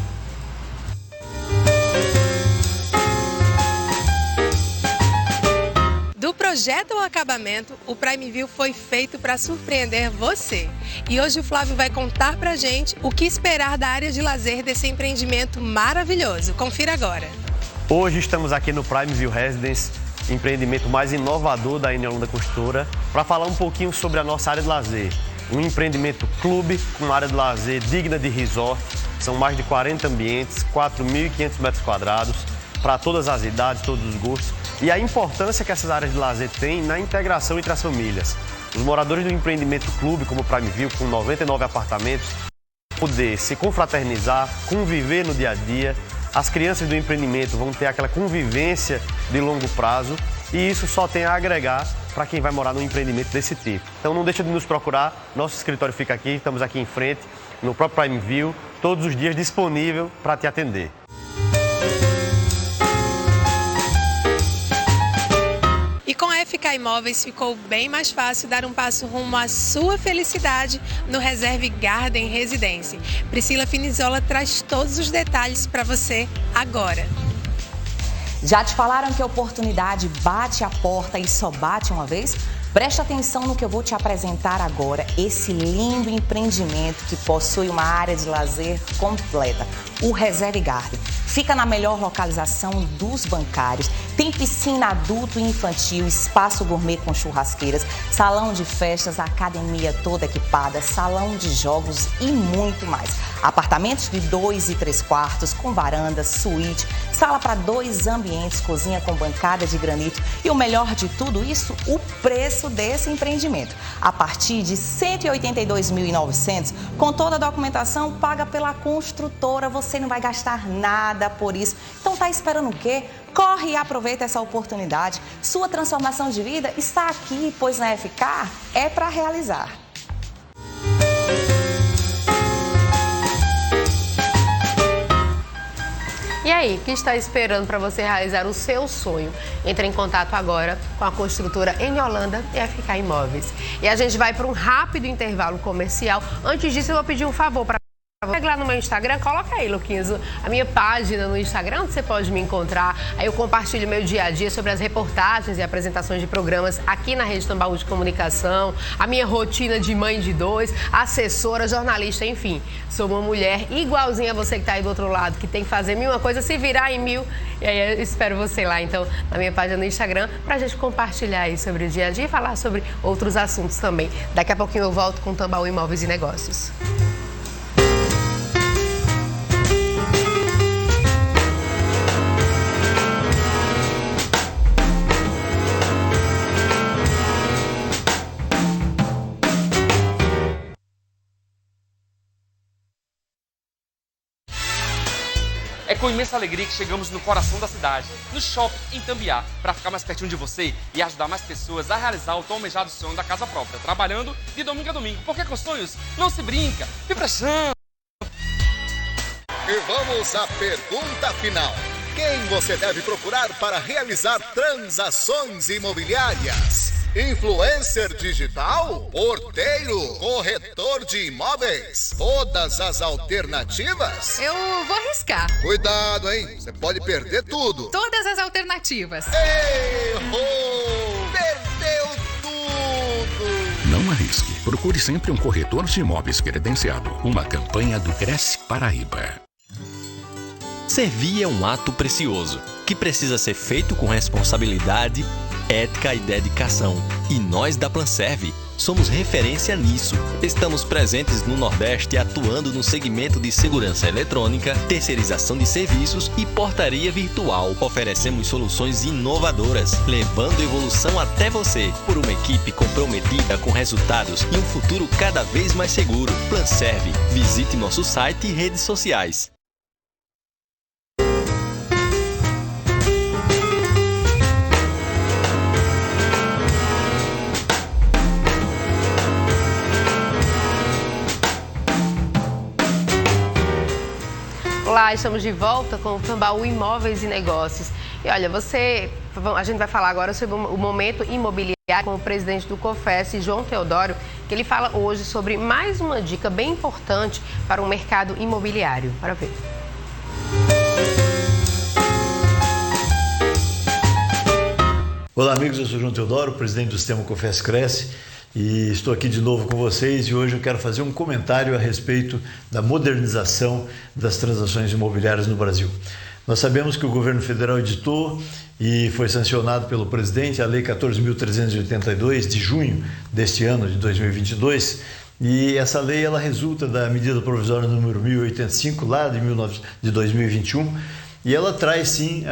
Do projeto ao acabamento, o Prime View foi feito para surpreender você. E hoje o Flávio vai contar pra gente o que esperar da área de lazer desse empreendimento maravilhoso. Confira agora. Hoje estamos aqui no Prime View Residence, empreendimento mais inovador da N Holanda Construtora, para falar um pouquinho sobre a nossa área de lazer. Um empreendimento clube com área de lazer digna de resort, são mais de 40 ambientes, 4.500 metros quadrados, para todas as idades, todos os gostos. E a importância que essas áreas de lazer têm na integração entre as famílias. Os moradores do empreendimento clube, como o Prime View, com 99 apartamentos, poder se confraternizar, conviver no dia a dia. As crianças do empreendimento vão ter aquela convivência de longo prazo e isso só tem a agregar para quem vai morar num empreendimento desse tipo. Então não deixa de nos procurar, nosso escritório fica aqui, estamos aqui em frente, no próprio Prime View, todos os dias disponível para te atender. E com a FK Ficar Imóveis ficou bem mais fácil dar um passo rumo à sua felicidade no Reserve Garden Residência. Priscila Finizola traz todos os detalhes para você agora. Já te falaram que a oportunidade bate a porta e só bate uma vez? Preste atenção no que eu vou te apresentar agora, esse lindo empreendimento que possui uma área de lazer completa, o Reserve Garden. Fica na melhor localização dos bancários, tem piscina adulto e infantil, espaço gourmet com churrasqueiras, salão de festas, academia toda equipada, salão de jogos e muito mais. Apartamentos de 2 e 3 quartos, com varanda, suíte, sala para 2 ambientes, cozinha com bancada de granito e o melhor de tudo isso, o preço desse empreendimento. A partir de R$ 182.900, com toda a documentação paga pela construtora, você não vai gastar nada por isso. Então tá esperando o quê? Corre e aproveita essa oportunidade. Sua transformação de vida está aqui, pois na FK é para realizar. E aí, o que está esperando para você realizar o seu sonho? Entre em contato agora com a construtora em Holanda e a FK Imóveis. E a gente vai para um rápido intervalo comercial. Antes disso, eu vou pedir um favor para Segue lá no meu Instagram, coloca aí, Luquinhas, a minha página no Instagram, onde você pode me encontrar. Aí eu compartilho meu dia a dia sobre as reportagens e apresentações de programas aqui na Rede Tambaú de Comunicação, a minha rotina de mãe de 2, assessora, jornalista, enfim. Sou uma mulher igualzinha a você que está aí do outro lado, que tem que fazer 1000 coisas, se virar em 1000. E aí eu espero você lá, então, na minha página no Instagram, pra gente compartilhar aí sobre o dia a dia e falar sobre outros assuntos também. Daqui a pouquinho eu volto com Tambaú Imóveis e Negócios. É com imensa alegria que chegamos no coração da cidade, no shopping em Tambiá, para ficar mais pertinho de você e ajudar mais pessoas a realizar o tão almejado sonho da casa própria, trabalhando de domingo a domingo, porque com sonhos não se brinca. Vibração! E vamos à pergunta final. Quem você deve procurar para realizar transações imobiliárias? Influencer digital? Porteiro? Corretor de imóveis? Todas as alternativas? Eu vou arriscar. Cuidado, hein? Você pode perder tudo. Todas as alternativas. Errou! Perdeu tudo! Não arrisque. Procure sempre um corretor de imóveis credenciado. Uma campanha do Cresce Paraíba. Servir é um ato precioso, que precisa ser feito com responsabilidade, ética e dedicação. E nós da Planserve somos referência nisso. Estamos presentes no Nordeste atuando no segmento de segurança eletrônica, terceirização de serviços e portaria virtual. Oferecemos soluções inovadoras, levando evolução até você, por uma equipe comprometida com resultados e um futuro cada vez mais seguro. Planserve. Visite nosso site e redes sociais. Olá, estamos de volta com o Tambaú Imóveis e Negócios. E olha, a gente vai falar agora sobre o momento imobiliário com o presidente do COFES, João Teodoro, que ele fala hoje sobre mais uma dica bem importante para o mercado imobiliário. Bora ver. Olá, amigos, eu sou João Teodoro, presidente do Sistema COFES Cresce. E estou aqui de novo com vocês e hoje eu quero fazer um comentário a respeito da modernização das transações imobiliárias no Brasil. Nós sabemos que o governo federal editou e foi sancionado pelo presidente a Lei 14.382 de junho deste ano, de 2022, e essa lei ela resulta da medida provisória número 1085, lá de 2021, e ela traz, sim,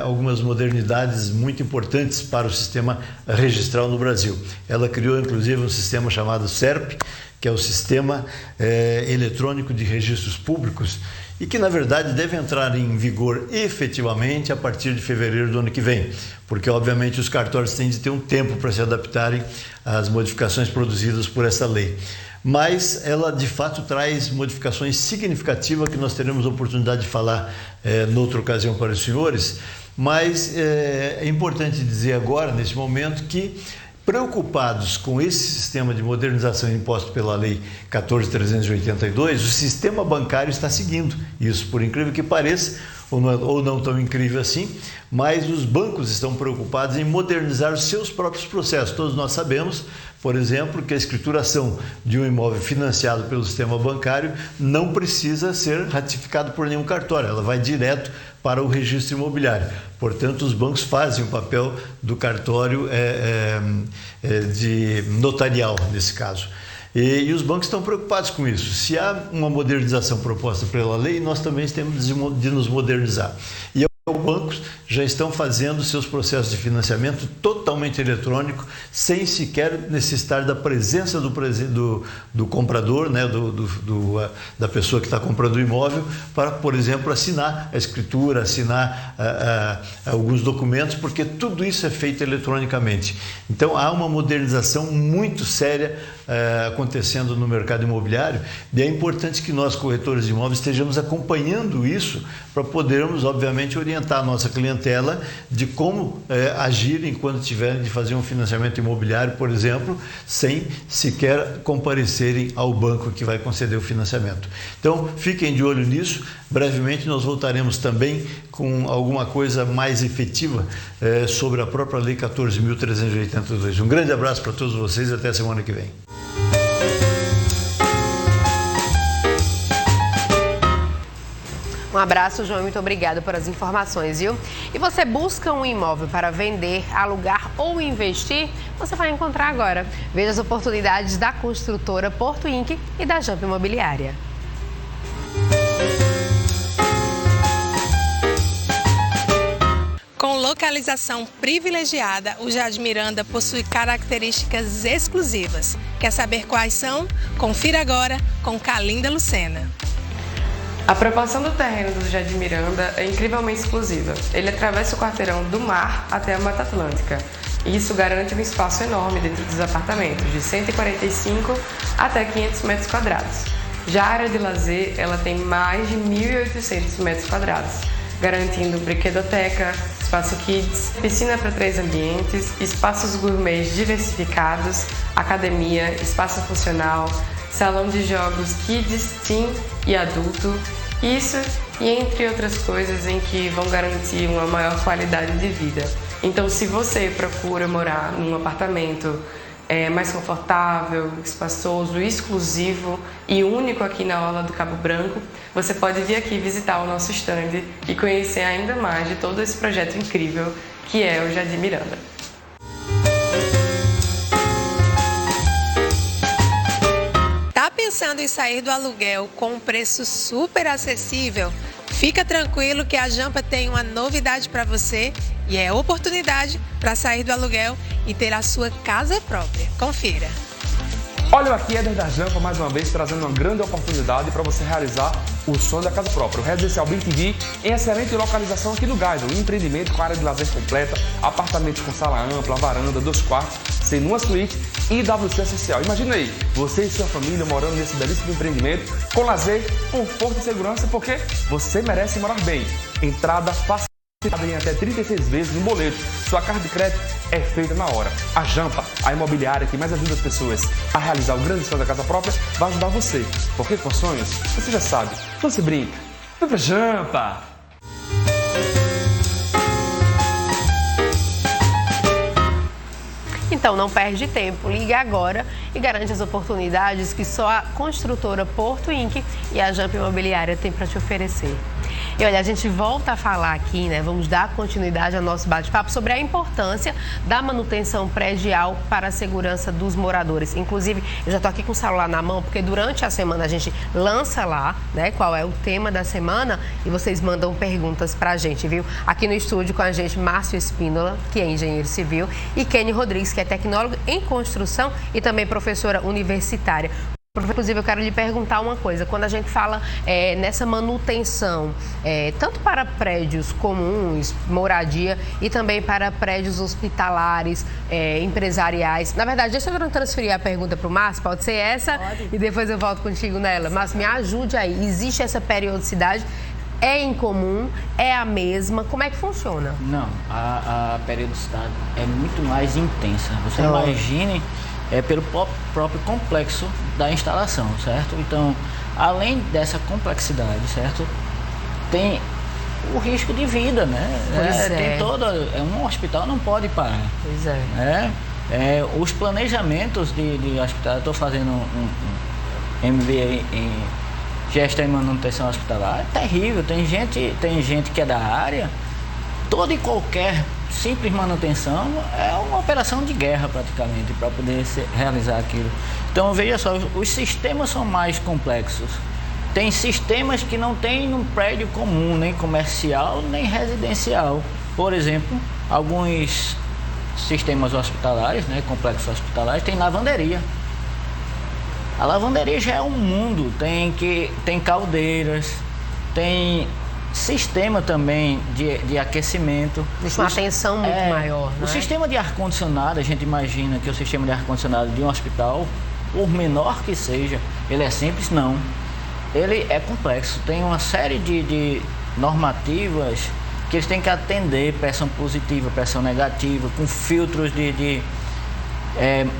algumas modernidades muito importantes para o sistema registral no Brasil. Ela criou, inclusive, um sistema chamado SERP, que é o Sistema Eletrônico de Registros Públicos, e que, na verdade, deve entrar em vigor efetivamente a partir de fevereiro do ano que vem, porque, obviamente, os cartórios têm de ter um tempo para se adaptarem às modificações produzidas por essa lei. Mas ela de fato traz modificações significativas que nós teremos a oportunidade de falar noutra ocasião para os senhores, Mas é importante dizer agora, nesse momento, que preocupados com esse sistema de modernização imposto pela Lei 14.382, o sistema bancário está seguindo isso, por incrível que pareça, ou não tão incrível assim, mas os bancos estão preocupados em modernizar os seus próprios processos. Todos nós sabemos, por exemplo, que a escrituração de um imóvel financiado pelo sistema bancário não precisa ser ratificado por nenhum cartório, ela vai direto para o registro imobiliário. Portanto, os bancos fazem o papel do cartório de notarial, nesse caso. E os bancos estão preocupados com isso. Se há uma modernização proposta pela lei, nós também temos de nos modernizar. E os bancos já estão fazendo seus processos de financiamento totalmente eletrônico, sem sequer necessitar da presença do comprador, né, da pessoa que está comprando o imóvel, para, por exemplo, assinar a escritura, assinar alguns documentos, porque tudo isso é feito eletronicamente. Então, há uma modernização muito séria acontecendo no mercado imobiliário, e é importante que nós, corretores de imóveis, estejamos acompanhando isso para podermos, obviamente, orientar a nossa clientela de como agir enquanto tiverem de fazer um financiamento imobiliário, por exemplo, sem sequer comparecerem ao banco que vai conceder o financiamento. Então, fiquem de olho nisso. Brevemente nós voltaremos também com alguma coisa mais efetiva sobre a própria Lei 14.382. Um grande abraço para todos vocês e até a semana que vem. Um abraço, João, e muito obrigada por as informações, viu? E você busca um imóvel para vender, alugar ou investir? Você vai encontrar agora. Veja as oportunidades da construtora Porto Inc. e da Jamp Imobiliária. Com localização privilegiada, o Jardim Miranda possui características exclusivas. Quer saber quais são? Confira agora com Calinda Lucena. A proporção do terreno do Jardim Miranda é incrivelmente exclusiva. Ele atravessa o quarteirão do mar até a Mata Atlântica. Isso garante um espaço enorme dentro dos apartamentos, de 145 até 500 metros quadrados. Já a área de lazer, ela tem mais de 1.800 metros quadrados, garantindo brinquedoteca, espaço kids, piscina para 3 ambientes, espaços gourmets diversificados, academia, espaço funcional, salão de jogos kids, teen e adulto, isso e entre outras coisas em que vão garantir uma maior qualidade de vida. Então, se você procura morar num apartamento mais confortável, espaçoso, exclusivo e único aqui na Orla do Cabo Branco, você pode vir aqui visitar o nosso stand e conhecer ainda mais de todo esse projeto incrível que é o Jardim Miranda. Pensando em sair do aluguel com um preço super acessível? Fica tranquilo que a Jampa tem uma novidade para você e é oportunidade para sair do aluguel e ter a sua casa própria. Confira. Olha aqui, Éder da Jampa, mais uma vez, trazendo uma grande oportunidade para você realizar o sonho da casa própria. O Residencial BTV em excelente localização aqui no Gás, um empreendimento com área de lazer completa, apartamentos com sala ampla, varanda, 2 quartos, sendo uma suíte e WC social. Imagina aí, você e sua família morando nesse belíssimo empreendimento, com lazer, conforto e segurança, porque você merece morar bem. Entrada fácil em até 36 vezes no boleto. Sua carta de crédito é feita na hora. A Jampa, a imobiliária que mais ajuda as pessoas a realizar o grande sonho da casa própria, vai ajudar você. Porque com sonhos, você já sabe, não se brinca. Vem pra Jampa! Então não perde tempo, liga agora e garante as oportunidades que só a construtora Porto Inc. e a Jamp Imobiliária tem para te oferecer. E olha, a gente volta a falar aqui, né? Vamos dar continuidade ao nosso bate-papo sobre a importância da manutenção predial para a segurança dos moradores. Inclusive, eu já estou aqui com o celular na mão, porque durante a semana a gente lança lá, né? Qual é o tema da semana e vocês mandam perguntas para a gente, viu? Aqui no estúdio com a gente, Márcio Espínola, que é engenheiro civil, e Kenny Rodrigues, que é tecnólogo em construção e também professora universitária. Inclusive, eu quero lhe perguntar uma coisa. Quando a gente fala nessa manutenção, tanto para prédios comuns, moradia, e também para prédios hospitalares, empresariais. Na verdade, deixa eu transferir a pergunta para o Márcio, pode ser essa? Pode. E depois eu volto contigo nela. Márcio, me ajude aí. Existe essa periodicidade? É incomum? É a mesma? Como é que funciona? Não, a periodicidade é muito mais intensa. Você imagine pelo próprio complexo da instalação, certo? Então, além dessa complexidade, certo? Tem o risco de vida, né? Tem um hospital não pode parar. Pois é. Os planejamentos de hospital, eu estou fazendo um MBA em gestão e manutenção hospitalar, é terrível. Tem gente que é da área, toda e qualquer simples manutenção é uma operação de guerra praticamente para poder realizar aquilo. Então veja só, os sistemas são mais complexos. Tem sistemas que não tem num prédio comum, nem comercial, nem residencial. Por exemplo, alguns sistemas hospitalares, né, complexos hospitalares, tem lavanderia. A lavanderia já é um mundo, tem caldeiras, tem sistema também de aquecimento. Deixa uma atenção muito maior, né? O sistema de ar-condicionado, a gente imagina que o sistema de ar-condicionado de um hospital, por menor que seja, ele é simples? Não. Ele é complexo, tem uma série de normativas que eles têm que atender, pressão positiva, pressão negativa, com filtros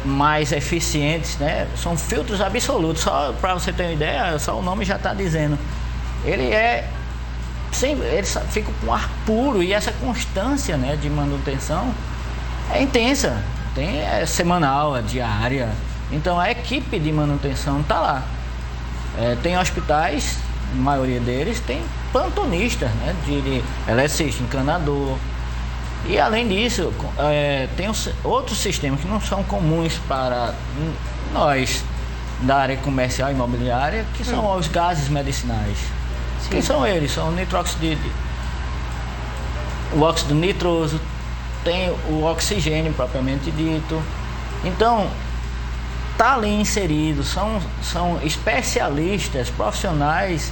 mais eficientes, né? São filtros absolutos, só para você ter uma ideia, só o nome já está dizendo. Ele fica com ar puro e essa constância, né, de manutenção é intensa, é semanal, é diária. Então a equipe de manutenção está lá. Tem hospitais, a maioria deles tem plantonistas, né, de eletricista, encanador. E além disso, tem outros sistemas que não são comuns para nós da área comercial e imobiliária, que são os gases medicinais. Sim. Que são eles? São o óxido nitroso, tem o oxigênio propriamente dito. Então, está ali inserido, são especialistas, profissionais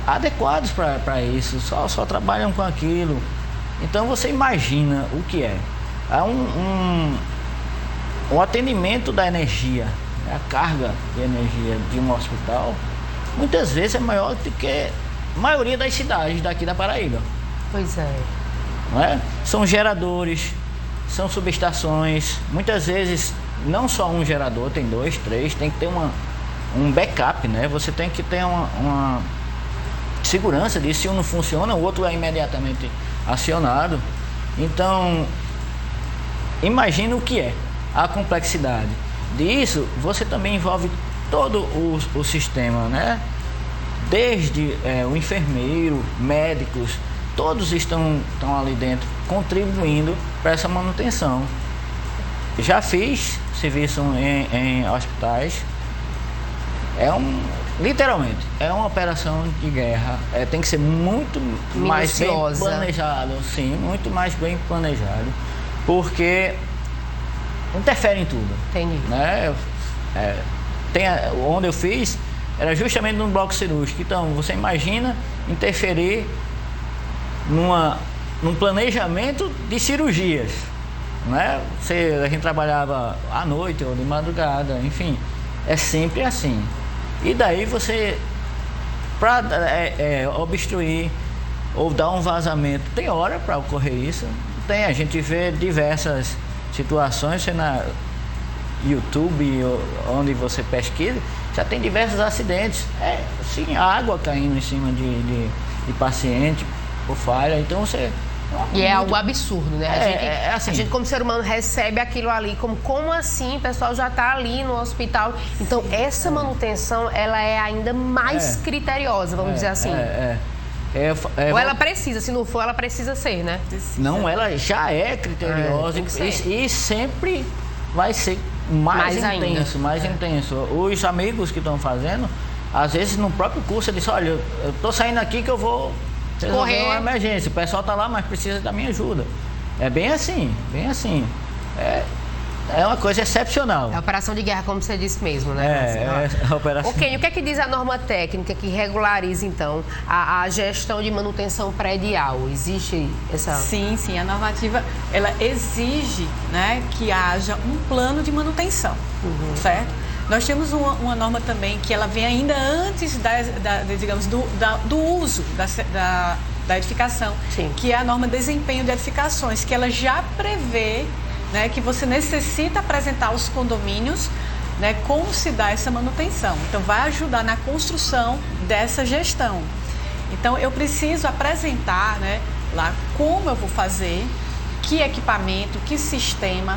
adequados para isso, só trabalham com aquilo. Então você imagina o que é. Há um atendimento da energia, a carga de energia de um hospital, muitas vezes é maior do que a maioria das cidades daqui da Paraíba. Pois é. Não é? São geradores, são subestações, muitas vezes não só um gerador, tem 2, 3, tem que ter um backup, né? Você tem que ter uma segurança disso. Se um não funciona, o outro é imediatamente acionado. Então, imagina o que é a complexidade disso. Você também envolve todo o sistema, né? Desde o enfermeiro, médicos, todos estão ali dentro contribuindo para essa manutenção. Já fiz serviço em hospitais. Literalmente, é uma operação de guerra. Tem que ser muito mais bem planejado, sim, muito mais bem planejado, porque interfere em tudo. Entendi. Né? Onde eu fiz era justamente no bloco cirúrgico. Então, você imagina interferir num planejamento de cirurgias. Né? A gente trabalhava à noite ou de madrugada, enfim, é sempre assim. E daí você, para obstruir ou dar um vazamento, tem hora para ocorrer isso. A gente vê diversas situações, na YouTube, onde você pesquisa, já tem diversos acidentes. Sim, água caindo em cima de paciente por falha, então você... E é algo absurdo, né? Assim. A gente, como ser humano, recebe aquilo ali como assim? O pessoal já está ali no hospital. Então, essa manutenção, ela é ainda mais criteriosa, vamos dizer assim. Ou ela precisa, se não for, ela precisa ser, né? Não, ela já é criteriosa e sempre vai ser mais intenso, mais intenso. Os amigos que estão fazendo, às vezes no próprio curso, eles dizem, olha, eu estou saindo aqui que eu vou resolver uma emergência, o pessoal está lá, mas precisa da minha ajuda. É bem assim, bem assim. É uma coisa excepcional. É operação de guerra, como você disse mesmo, né? Operação. Ok, o que é que diz a norma técnica que regulariza, então, a gestão de manutenção predial? Existe essa... Sim, a normativa, ela exige, né, que haja um plano de manutenção, certo? Nós temos uma norma também que ela vem ainda antes digamos, do uso da edificação, sim, que é a norma de desempenho de edificações, que ela já prevê, né, que você necessita apresentar aos condomínios, né, como se dá essa manutenção. Então, vai ajudar na construção dessa gestão. Então, eu preciso apresentar, né, lá como eu vou fazer, que equipamento, que sistema,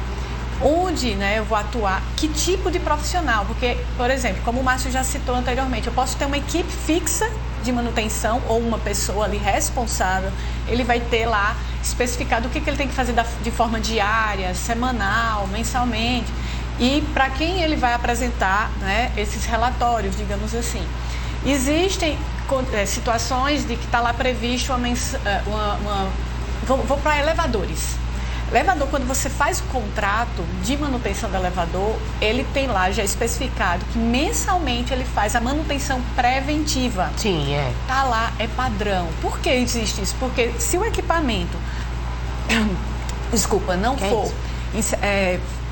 onde, né, eu vou atuar, que tipo de profissional. Porque, por exemplo, como o Márcio já citou anteriormente, eu posso ter uma equipe fixa de manutenção ou uma pessoa ali responsável. Ele vai ter lá especificado o que ele tem que fazer de forma diária, semanal, mensalmente. E para quem ele vai apresentar, né, esses relatórios, digamos assim. Existem situações de que está lá previsto vou para elevadores. Elevador, quando você faz o contrato de manutenção do elevador, ele tem lá já especificado que mensalmente ele faz a manutenção preventiva. Sim, é. Tá lá, é padrão. Por que existe isso? Porque se o equipamento, não for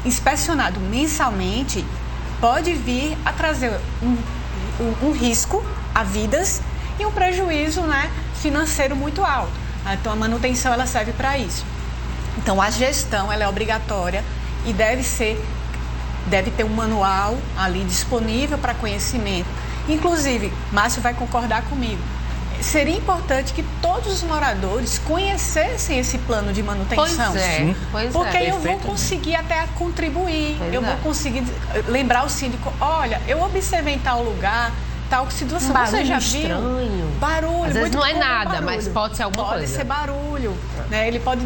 inspecionado mensalmente, pode vir a trazer um risco a vidas e um prejuízo, né, financeiro muito alto. Então, a manutenção ela serve para isso. Então, a gestão ela é obrigatória e deve ter um manual ali disponível para conhecimento. Inclusive, Márcio vai concordar comigo, seria importante que todos os moradores conhecessem esse plano de manutenção. Porque eu vou conseguir até contribuir, vou conseguir lembrar o síndico, olha, eu observei em tal lugar, tal situação, você já viu? Estranho. Barulho. Às vezes não é nada, barulho. mas pode ser alguma coisa. Pode ser barulho, né? Ele pode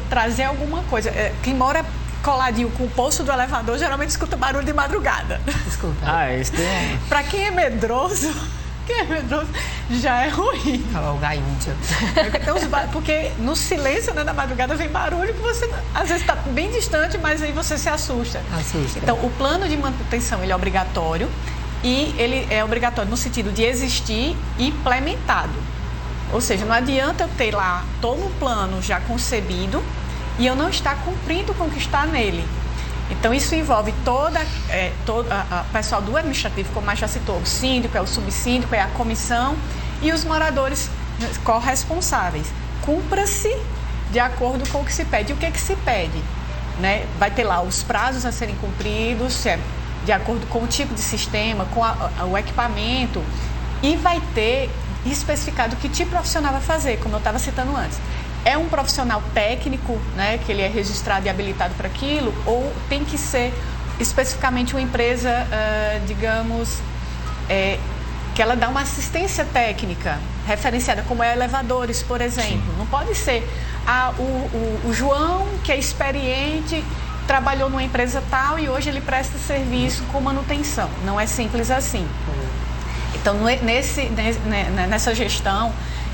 trazer alguma coisa. Quem mora coladinho com o poço do elevador, geralmente escuta barulho de madrugada. Desculpa. Isso tem... Para quem é medroso, já é ruim. Cavalgar índia. Porque no silêncio, né, da madrugada vem barulho que você às vezes está bem distante, mas aí você se assusta. Então, o plano de manutenção ele é obrigatório e ele é obrigatório no sentido de existir e implementado. Ou seja, não adianta eu ter lá todo um plano já concebido e eu não estar cumprindo com o que está nele. Então, isso envolve todo o pessoal do administrativo, como a já citou, o síndico, é o subsíndico, é a comissão e os moradores corresponsáveis. Cumpra-se de acordo com o que se pede. E o que é que se pede? Né? Vai ter lá os prazos a serem cumpridos, de acordo com o tipo de sistema, com o equipamento, e vai ter especificado que tipo de profissional vai fazer, como eu estava citando antes. É um profissional técnico, né, que ele é registrado e habilitado para aquilo, ou tem que ser especificamente uma empresa, digamos, que ela dá uma assistência técnica referenciada, como é elevadores, por exemplo. Não pode ser o João, que é experiente, trabalhou numa empresa tal e hoje ele presta serviço com manutenção. Não é simples assim. Então, nessa gestão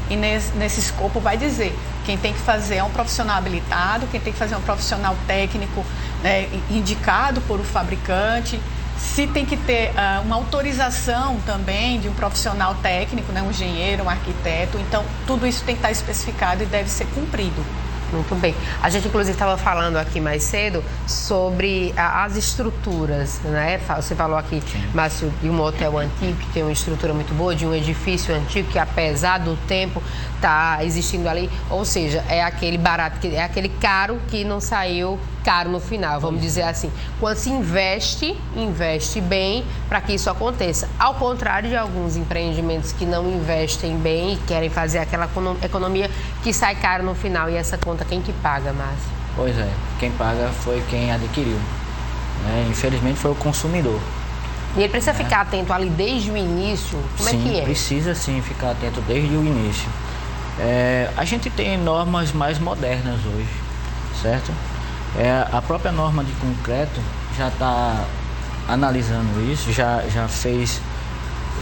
e nesse escopo vai dizer quem tem que fazer é um profissional habilitado, quem tem que fazer é um profissional técnico, né, indicado por o fabricante, se tem que ter uma autorização também de um profissional técnico, né, um engenheiro, um arquiteto. Então, tudo isso tem que estar especificado e deve ser cumprido. Muito bem. A gente, inclusive, estava falando aqui mais cedo sobre as estruturas, né? Você falou aqui, Márcio, de um hotel antigo que tem uma estrutura muito boa, de um edifício antigo que, apesar do tempo, está existindo ali. Ou seja, é aquele barato, é aquele caro que não saiu caro no final, vamos dizer assim. Quando se investe bem para que isso aconteça. Ao contrário de alguns empreendimentos que não investem bem e querem fazer aquela economia que sai caro no final. E essa conta quem que paga, Márcio? Pois é, quem paga foi quem adquiriu. Né? Infelizmente foi o consumidor. E ele precisa ficar atento ali desde o início? Como é que é? Precisa sim ficar atento desde o início. A gente tem normas mais modernas hoje, certo? A própria norma de concreto já está analisando isso, já fez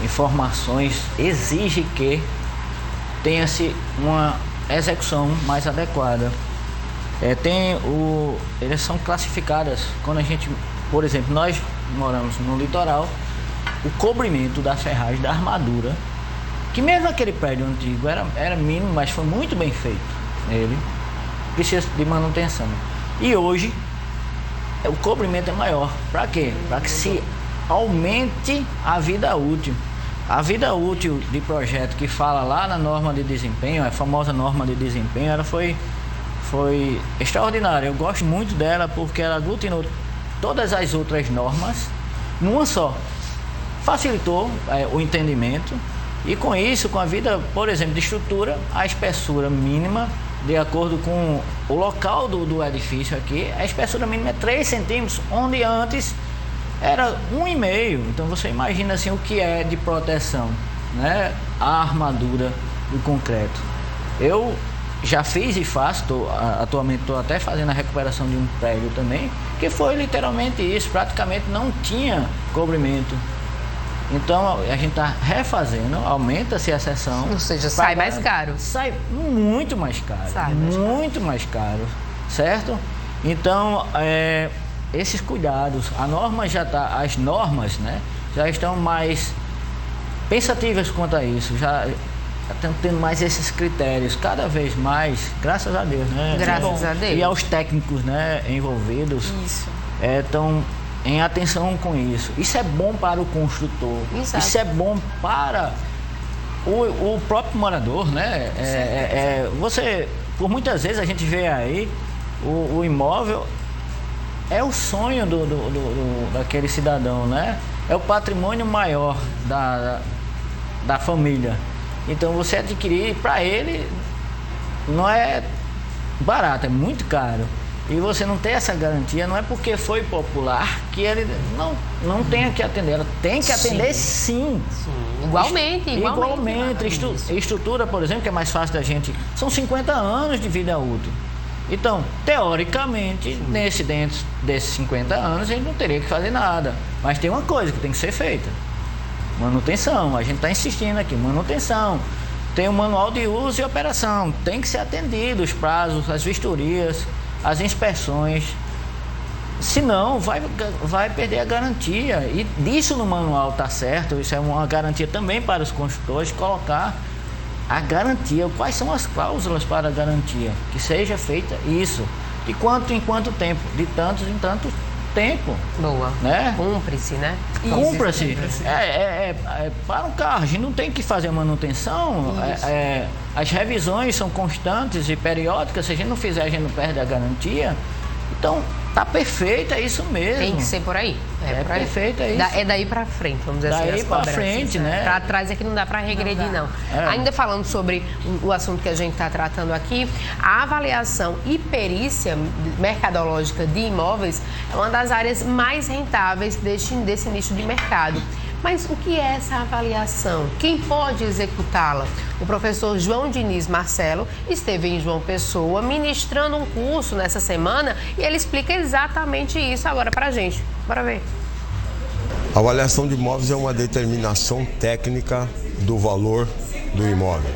informações, exige que tenha-se uma execução mais adequada. Eles são classificadas, quando a gente, por exemplo, nós moramos no litoral, o cobrimento da ferragem, da armadura, que mesmo aquele prédio antigo era mínimo, mas foi muito bem feito, ele precisa de manutenção. E hoje, o cobrimento é maior. Para quê? Para que se aumente a vida útil. A vida útil de projeto que fala lá na norma de desempenho, a famosa norma de desempenho, ela foi extraordinária. Eu gosto muito dela porque ela aglutinou todas as outras normas numa só. Facilitou o entendimento e com isso, com a vida, por exemplo, de estrutura, a espessura mínima, de acordo com o local do edifício aqui, a espessura mínima é 3 centímetros, onde antes era 1,5. Então você imagina assim o que é de proteção, né? A armadura do concreto. Eu já fiz e faço, atualmente estou até fazendo a recuperação de um prédio também, que foi literalmente isso, praticamente não tinha cobrimento. Então a gente está refazendo, aumenta-se a seção. Ou seja, sai mais caro. Sai muito mais caro. Sai muito mais caro, certo? Então, esses cuidados, a norma já está, as normas, né, já estão mais pensativas quanto a isso, já estão tendo mais esses critérios, cada vez mais, graças a Deus, né? Graças a Deus. E aos técnicos, né, envolvidos, estão em atenção com isso. Isso é bom para o construtor. Exato. Isso é bom para o próprio morador, né? Você, por muitas vezes a gente vê aí o imóvel é o sonho daquele cidadão, né? É o patrimônio maior da família. Então você adquirir para ele não é barato, é muito caro. E você não tem essa garantia, não é porque foi popular que ele não tenha que atender. Ela tem que atender sim. Igualmente. Estrutura, por exemplo, que é mais fácil da gente, são 50 anos de vida útil. Então, teoricamente, dentro desses 50 anos, a gente não teria que fazer nada. Mas tem uma coisa que tem que ser feita: manutenção. A gente está insistindo aqui, manutenção. Tem o manual de uso e operação. Tem que ser atendido os prazos, as vistorias, as inspeções. Senão, vai perder a garantia. E disso no manual está certo. Isso é uma garantia também para os construtores, colocar a garantia, quais são as cláusulas para a garantia, que seja feita isso, de quanto em quanto tempo, de tantos em tanto tempo. Boa, né? Cumpre-se, né? Cumpra-se. Para um carro, a gente não tem que fazer manutenção, as revisões são constantes e periódicas, se a gente não fizer, a gente não perde a garantia. Então, tá perfeito, é isso mesmo. Tem que ser por aí. Perfeito, é isso. É daí pra frente, vamos dizer assim. Daí pra frente, né? Pra trás é que não dá pra regredir, não. Ainda falando sobre o assunto que a gente tá tratando aqui, a avaliação e perícia mercadológica de imóveis é uma das áreas mais rentáveis desse nicho de mercado. Mas o que é essa avaliação? Quem pode executá-la? O professor João Diniz Marcelo esteve em João Pessoa ministrando um curso nessa semana e ele explica exatamente isso agora pra gente. Bora ver. A avaliação de imóveis é uma determinação técnica do valor do imóvel.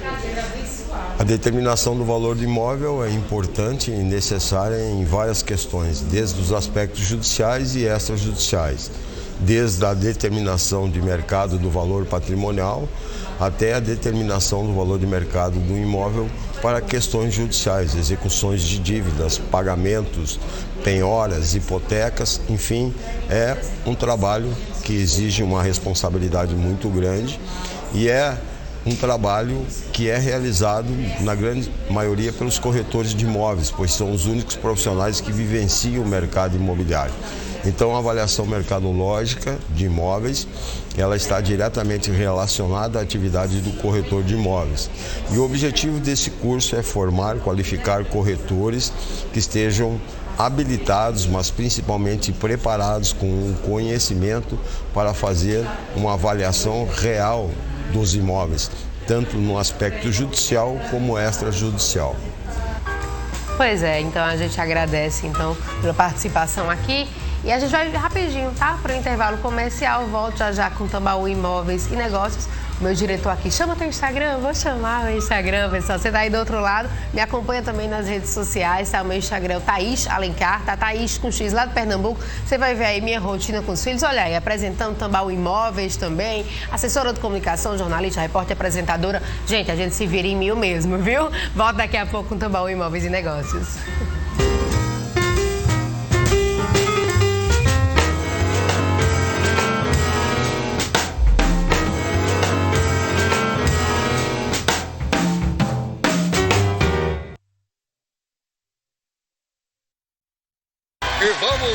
A determinação do valor do imóvel é importante e necessária em várias questões, desde os aspectos judiciais e extrajudiciais, desde a determinação de mercado do valor patrimonial até a determinação do valor de mercado do imóvel para questões judiciais, execuções de dívidas, pagamentos, penhoras, hipotecas, enfim, é um trabalho que exige uma responsabilidade muito grande e é um trabalho que é realizado, na grande maioria, pelos corretores de imóveis, pois são os únicos profissionais que vivenciam o mercado imobiliário. Então, a avaliação mercadológica de imóveis, ela está diretamente relacionada à atividade do corretor de imóveis. E o objetivo desse curso é formar, qualificar corretores que estejam habilitados, mas principalmente preparados com um conhecimento para fazer uma avaliação real dos imóveis, tanto no aspecto judicial como extrajudicial. Pois é, então a gente agradece pela participação aqui. E a gente vai rapidinho, tá? Para o intervalo comercial, volto já com Tambaú Imóveis e Negócios. O meu diretor aqui, chama teu Instagram, vou chamar o Instagram, pessoal. Você tá aí do outro lado, me acompanha também nas redes sociais, tá? O meu Instagram, Thaís Alencar, tá? Thaís com X lá de Pernambuco. Você vai ver aí minha rotina com os filhos. Olha aí, apresentando Tambaú Imóveis também, assessora de comunicação, jornalista, repórter, apresentadora. Gente, a gente se vira em 1000 mesmo, viu? Volto daqui a pouco com Tambaú Imóveis e Negócios.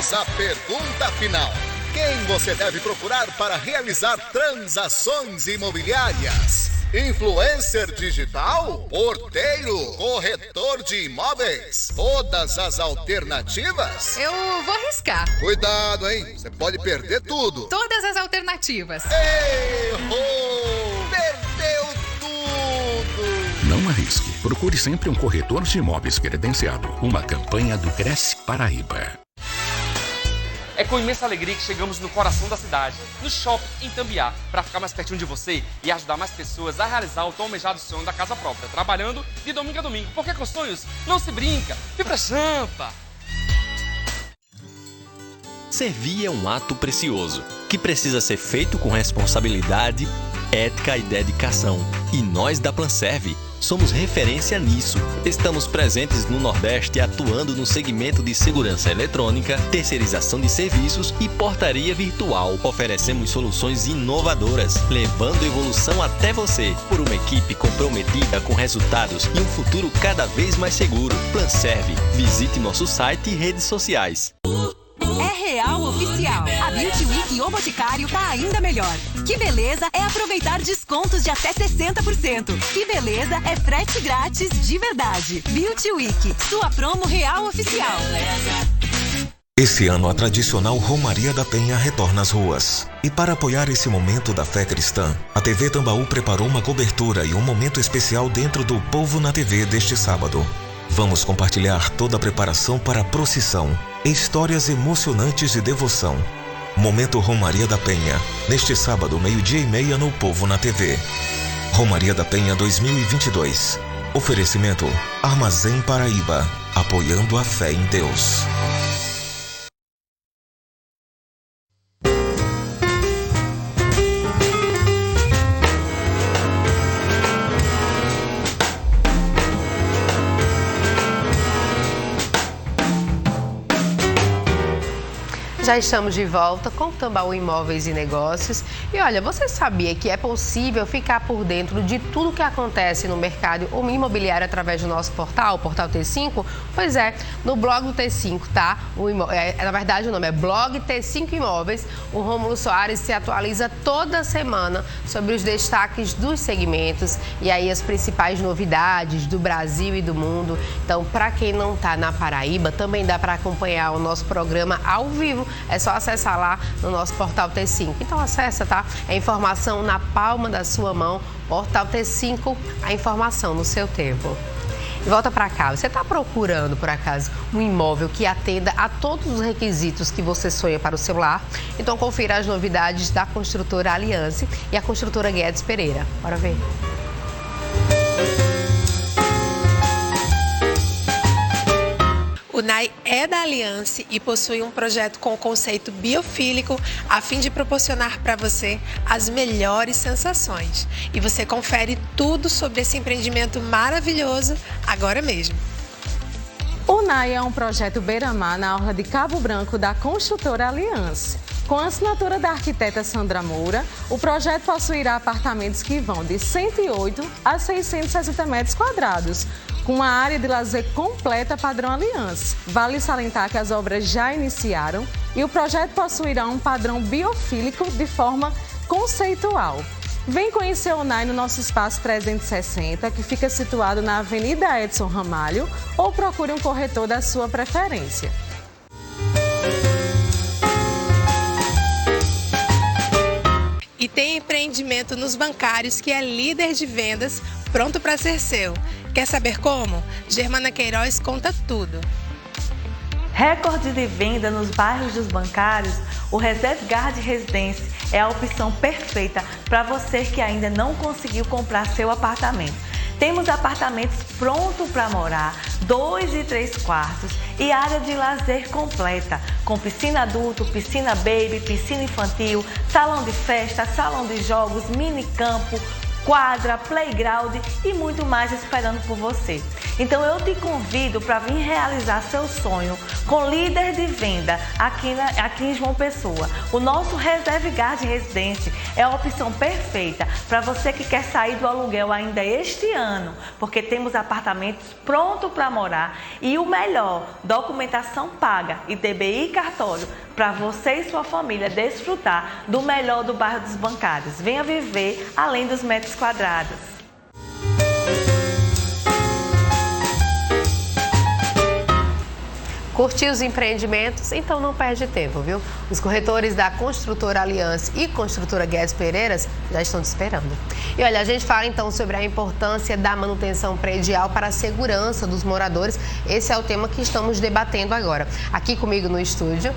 vamos à pergunta final. Quem você deve procurar para realizar transações imobiliárias? Influencer digital? Porteiro? Corretor de imóveis? Todas as alternativas? Eu vou arriscar. Cuidado, hein? Você pode perder tudo. Todas as alternativas. Errou! Perdeu tudo! Não arrisque. Procure sempre um corretor de imóveis credenciado. Uma campanha do Cresce Paraíba. É com imensa alegria que chegamos no coração da cidade, no shopping em Tambiá, para ficar mais pertinho de você e ajudar mais pessoas a realizar o tão almejado sonho da casa própria, trabalhando de domingo a domingo. Porque com sonhos não se brinca, vibra champa! Servir é um ato precioso, que precisa ser feito com responsabilidade, ética e dedicação. E nós da Planserve somos referência nisso. Estamos presentes no Nordeste atuando no segmento de segurança eletrônica, terceirização de serviços e portaria virtual. Oferecemos soluções inovadoras, levando evolução até você, por uma equipe comprometida com resultados e um futuro cada vez mais seguro. Planserve. Visite nosso site e redes sociais. É real oficial. A Beauty Week O Boticário tá ainda melhor. Que beleza é aproveitar descontos de até 60%. Que beleza é frete grátis de verdade. Beauty Week, sua promo real oficial. Esse ano, a tradicional Romaria da Penha retorna às ruas. E para apoiar esse momento da fé cristã, a TV Tambaú preparou uma cobertura e um momento especial dentro do Povo na TV deste sábado. Vamos compartilhar toda a preparação para a procissão, histórias emocionantes de devoção. Momento Romaria da Penha, neste sábado, 12:30 no Povo na TV. Romaria da Penha 2022. Oferecimento Armazém Paraíba, apoiando a fé em Deus. Já estamos de volta com o Tambaú Imóveis e Negócios. E olha, você sabia que é possível ficar por dentro de tudo que acontece no mercado imobiliário através do nosso portal, o Portal T5? Pois é, no blog do T5, tá? Na verdade, o nome é Blog T5 Imóveis. O Rômulo Soares se atualiza toda semana sobre os destaques dos segmentos e aí as principais novidades do Brasil e do mundo. Então, para quem não está na Paraíba, também dá para acompanhar o nosso programa ao vivo. É só acessar lá no nosso Portal T5. Então acessa, tá? É informação na palma da sua mão. Portal T5, a informação no seu tempo. E volta para cá. Você está procurando, por acaso, um imóvel que atenda a todos os requisitos que você sonha para o seu lar? Então confira as novidades da construtora Aliança e a construtora Guedes Pereira. Bora ver. O NAI é da Aliança e possui um projeto com o conceito biofílico a fim de proporcionar para você as melhores sensações. E você confere tudo sobre esse empreendimento maravilhoso agora mesmo. O NAI é um projeto beira-mar na orla de Cabo Branco da construtora Aliança. Com a assinatura da arquiteta Sandra Moura, o projeto possuirá apartamentos que vão de 108 a 660 metros quadrados, com uma área de lazer completa padrão Aliança. Vale salientar que as obras já iniciaram e o projeto possuirá um padrão biofílico de forma conceitual. Vem conhecer o NAI no nosso espaço 360, que fica situado na Avenida Edson Ramalho, ou procure um corretor da sua preferência. E tem empreendimento nos bancários que é líder de vendas, pronto para ser seu. Quer saber como? Germana Queiroz conta tudo. Recorde de venda nos bairros dos bancários, o Reserve Guard Residência é a opção perfeita para você que ainda não conseguiu comprar seu apartamento. Temos apartamentos prontos para morar, 2 e 3 quartos e área de lazer completa, com piscina adulto, piscina baby, piscina infantil, salão de festa, salão de jogos, mini campo, quadra, playground e muito mais esperando por você. Então eu te convido para vir realizar seu sonho com líder de venda aqui em João Pessoa. O nosso Reserve Guard Residência é a opção perfeita para você que quer sair do aluguel ainda este ano, porque temos apartamentos prontos para morar e o melhor, documentação paga e DBI cartório para você e sua família desfrutar do melhor do bairro dos Bancários. Venha viver além dos metros quadrados. Curtiu os empreendimentos? Então não perde tempo, viu? Os corretores da Construtora Aliança e Construtora Guedes Pereiras já estão te esperando. E olha, a gente fala então sobre a importância da manutenção predial para a segurança dos moradores. Esse é o tema que estamos debatendo agora. Aqui comigo no estúdio,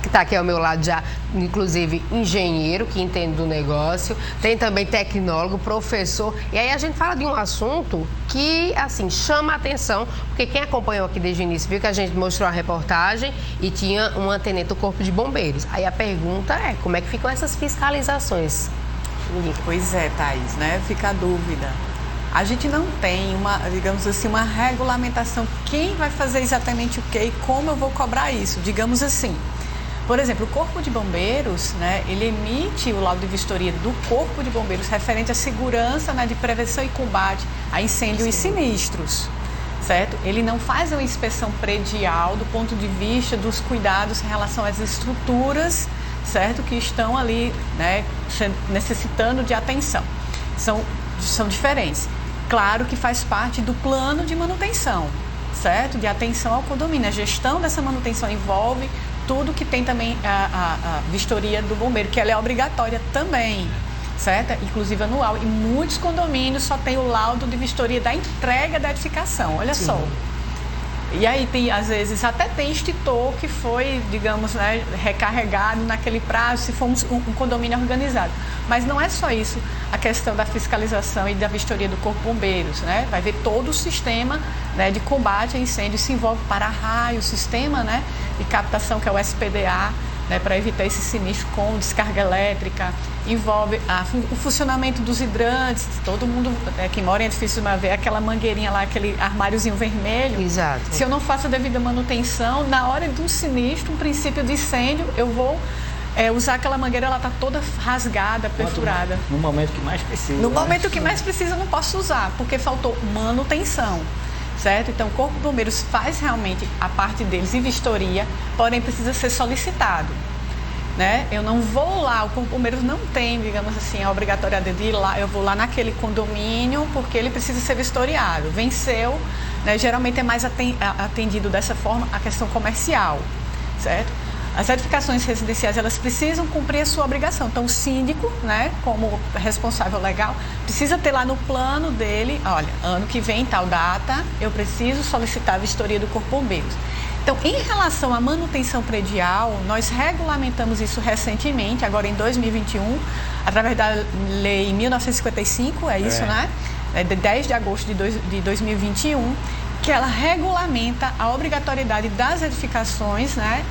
que está aqui ao meu lado já, inclusive engenheiro, que entende do negócio, tem também tecnólogo, professor, e aí a gente fala de um assunto que, assim, chama a atenção, porque quem acompanhou aqui desde o início viu que a gente mostrou a reportagem e tinha uma tenente do Corpo de Bombeiros. Aí a pergunta é, como é que ficam essas fiscalizações? Pois é, Thaís, né? Fica a dúvida. A gente não tem uma, digamos assim, uma regulamentação. Quem vai fazer exatamente o quê e como eu vou cobrar isso? Digamos assim. Por exemplo, o Corpo de Bombeiros, né, ele emite o laudo de vistoria do Corpo de Bombeiros referente à segurança, né, de prevenção e combate a incêndio e sinistros, certo? Ele não faz uma inspeção predial do ponto de vista dos cuidados em relação às estruturas, certo? Que estão ali, né, necessitando de atenção. São diferentes. Claro que faz parte do plano de manutenção, certo? De atenção ao condomínio. A gestão dessa manutenção envolve tudo que tem também a vistoria do bombeiro, que ela é obrigatória também, certo? Inclusive anual. E muitos condomínios só tem o laudo de vistoria da entrega da edificação, olha só. E aí tem, às vezes, até tem extintor que foi, digamos, né, recarregado naquele prazo, se for um condomínio organizado. Mas não é só isso, a questão da fiscalização e da vistoria do Corpo de Bombeiros, né? Vai ver todo o sistema, né, de combate a incêndio, isso envolve para-raio, o sistema, né, de captação, que é o SPDA, né, para evitar esse sinistro com descarga elétrica, envolve o funcionamento dos hidrantes. Todo mundo que mora em edifício vai ver aquela mangueirinha lá, aquele armáriozinho vermelho. Exato. Se eu não faço a devida manutenção, na hora de um sinistro, um princípio de incêndio, eu vou usar aquela mangueira, ela está toda rasgada, perfurada. No momento que mais precisa. No momento que mais precisa, eu não posso usar, porque faltou manutenção. Certo? Então, o Corpo de Bombeiros faz realmente a parte deles em vistoria, porém precisa ser solicitado, né? Eu não vou lá, o Corpo de Bombeiros não tem, digamos assim, a obrigatoriedade de ir lá, eu vou lá naquele condomínio porque ele precisa ser vistoriado. Venceu, né? Geralmente é mais atendido dessa forma a questão comercial, certo? As edificações residenciais, elas precisam cumprir a sua obrigação. Então, o síndico, né, como responsável legal, precisa ter lá no plano dele, olha, ano que vem, tal data, eu preciso solicitar a vistoria do Corpo de Bombeiros. Então, em relação à manutenção predial, nós regulamentamos isso recentemente, agora em 2021, através da Lei 1955, é isso, né? É de 10 de agosto de 2021, que ela regulamenta a obrigatoriedade das edificações, né,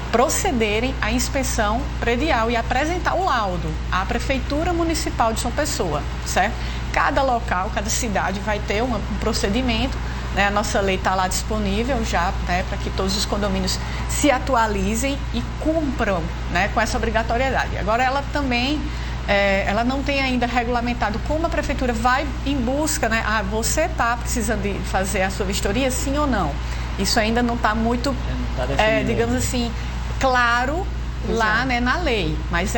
procederem à inspeção predial e apresentar o laudo à Prefeitura Municipal de João Pessoa, certo? Cada local, cada cidade vai ter um procedimento, né? A nossa lei está lá disponível já, né, para que todos os condomínios se atualizem e cumpram, né, com essa obrigatoriedade. Agora, ela também, ela não tem ainda regulamentado como a Prefeitura vai em busca, né? Você está precisando de fazer a sua vistoria, sim ou não? Isso ainda não está muito, digamos assim, claro lá, né, na lei, mas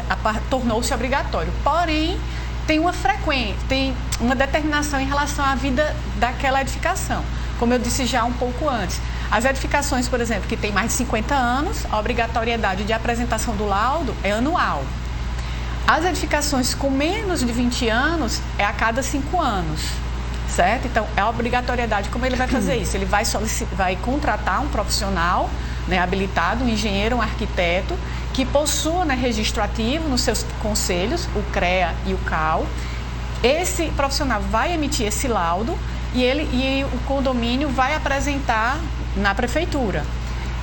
tornou-se obrigatório. Porém, tem uma frequência, tem uma determinação em relação à vida daquela edificação. Como eu disse já um pouco antes, as edificações, por exemplo, que têm mais de 50 anos, a obrigatoriedade de apresentação do laudo é anual. As edificações com menos de 20 anos é a cada 5 anos. Certo? Então, é a obrigatoriedade. Como ele vai fazer isso? Ele vai contratar um profissional, né, habilitado, um engenheiro, um arquiteto, que possua, né, registro ativo nos seus conselhos, o CREA e o CAL. Esse profissional vai emitir esse laudo e o condomínio vai apresentar na prefeitura.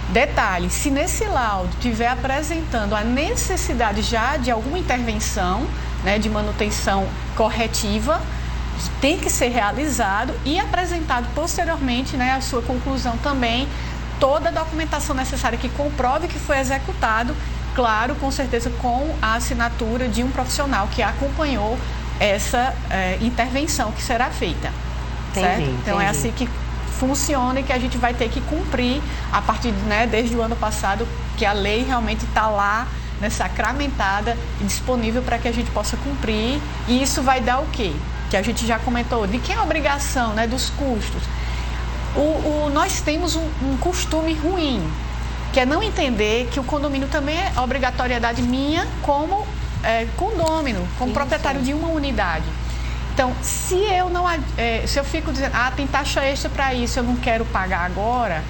Detalhe, se nesse laudo estiver apresentando a necessidade já de alguma intervenção, né, de manutenção corretiva, tem que ser realizado e apresentado posteriormente, né, a sua conclusão também, toda a documentação necessária que comprove que foi executado, claro, com certeza com a assinatura de um profissional que acompanhou essa intervenção que será feita. Certo? Então é assim que funciona e que a gente vai ter que cumprir a partir, né, desde o ano passado, que a lei realmente está lá, né, sacramentada e disponível para que a gente possa cumprir. E isso vai dar o quê? Que a gente já comentou, de quem é a obrigação, né, dos custos. Nós temos um costume ruim, que é não entender que o condomínio também é obrigatoriedade minha como condômino, como proprietário de uma unidade. Então, se eu fico dizendo, tem taxa extra para isso, eu não quero pagar agora,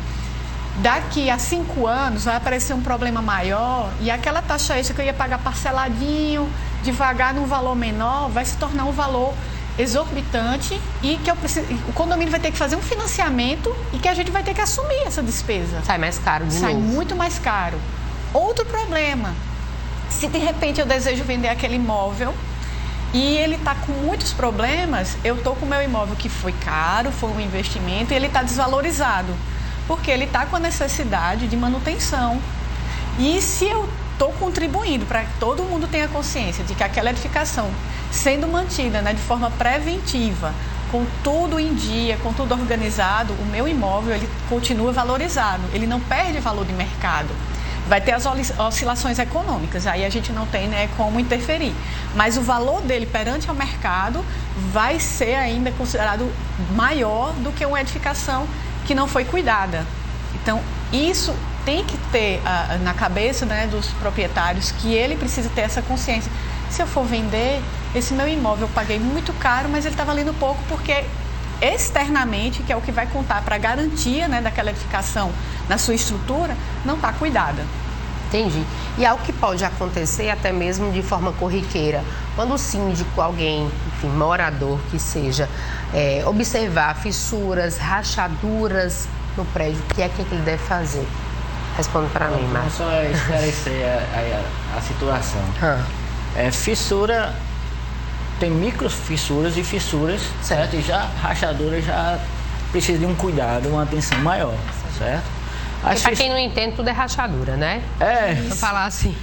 daqui a 5 anos vai aparecer um problema maior e aquela taxa extra que eu ia pagar parceladinho, devagar, num valor menor, vai se tornar um valor exorbitante e que o condomínio vai ter que fazer um financiamento e que a gente vai ter que assumir essa despesa. Sai mais caro de novo. Sai muito mais caro. Outro problema, se de repente eu desejo vender aquele imóvel e ele está com muitos problemas, eu estou com o meu imóvel que foi caro, foi um investimento e ele está desvalorizado, porque ele está com a necessidade de manutenção. E se eu estou contribuindo para que todo mundo tenha consciência de que aquela edificação, sendo mantida, né, de forma preventiva, com tudo em dia, com tudo organizado, o meu imóvel ele continua valorizado, ele não perde valor de mercado. Vai ter as oscilações econômicas, aí a gente não tem, né, como interferir. Mas o valor dele perante ao mercado vai ser ainda considerado maior do que uma edificação que não foi cuidada. Então, isso tem que ter na cabeça, né, dos proprietários, que ele precisa ter essa consciência. Se eu for vender, esse meu imóvel eu paguei muito caro, mas ele está valendo pouco porque externamente, que é o que vai contar para a garantia, né, daquela edificação na sua estrutura, não está cuidada. Entendi. E algo que pode acontecer até mesmo de forma corriqueira, quando o síndico, alguém, enfim, morador que seja, observar fissuras, rachaduras no prédio, o que é que ele deve fazer? Responda para mim, Márcio. Só esclarecer a situação. Fissura, tem micro fissuras e fissuras, certo? E já rachaduras já precisa de um cuidado, uma atenção maior, certo? Para quem não entende, tudo é rachadura, né? Vou falar assim.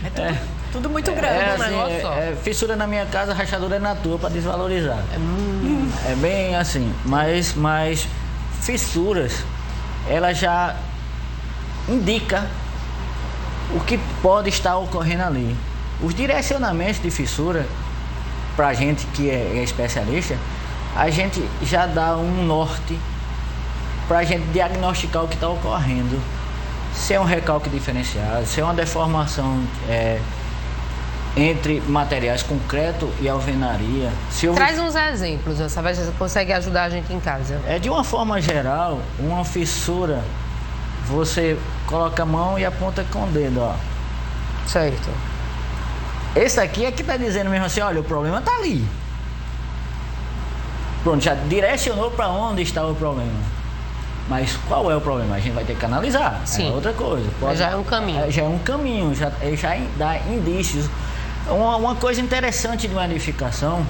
Tudo muito grande, um negócio só. Fissura na minha casa, rachadura é na tua para desvalorizar. É bem assim, mas fissuras, ela já indica o que pode estar ocorrendo ali. Os direcionamentos de fissura, para a gente que é especialista, a gente já dá um norte para a gente diagnosticar o que está ocorrendo. Se é um recalque diferenciado, se é uma deformação entre materiais concreto e alvenaria. Traz uns exemplos, você consegue ajudar a gente em casa. De uma forma geral, uma fissura, você coloca a mão e aponta com o dedo, ó. Certo. Esse aqui é que está dizendo mesmo assim, olha, o problema está ali. Pronto, já direcionou para onde está o problema. Mas qual é o problema? A gente vai ter que analisar. Sim. É outra coisa. Já é um caminho. Já é um caminho, já dá indícios. Uma coisa interessante de uma edificação,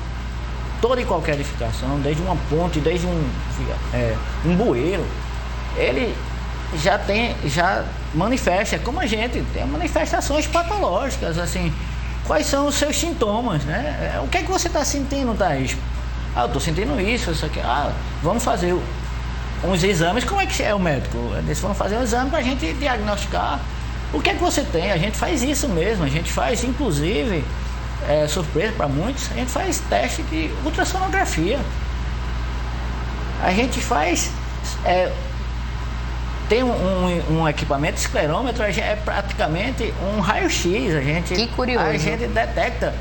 toda e qualquer edificação, desde uma ponte, desde um bueiro, ele já manifesta, como a gente tem manifestações patológicas, assim, quais são os seus sintomas, né? O que é que você está sentindo, Thaís? Eu estou sentindo isso aqui. Vamos fazer uns exames. Como é que é o médico? Eles vão fazer um exame para a gente diagnosticar o que é que você tem. A gente faz isso mesmo, a gente faz, inclusive, surpresa para muitos, a gente faz teste de ultrassonografia. A gente faz... tem um equipamento esclerômetro, é praticamente um raio-x. Que curioso. A gente detecta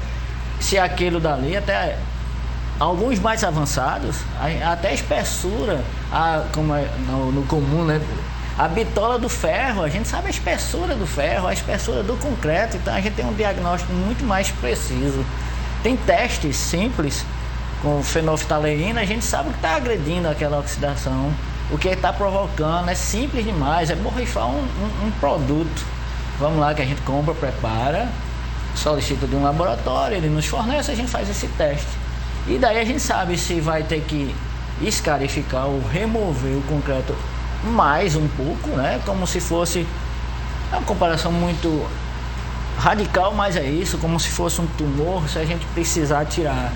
se aquilo dali, até alguns mais avançados, até a espessura, como é no comum, né? A bitola do ferro, a gente sabe a espessura do ferro, a espessura do concreto, então a gente tem um diagnóstico muito mais preciso. Tem testes simples com fenolftaleína, a gente sabe o que está agredindo aquela oxidação. O que está provocando é simples demais, é borrifar um produto. Vamos lá, que a gente compra, prepara, solicita de um laboratório, ele nos fornece, a gente faz esse teste. E daí a gente sabe se vai ter que escarificar ou remover o concreto mais um pouco, né? Como se fosse uma comparação muito radical, mas é isso, como se fosse um tumor, se a gente precisar tirar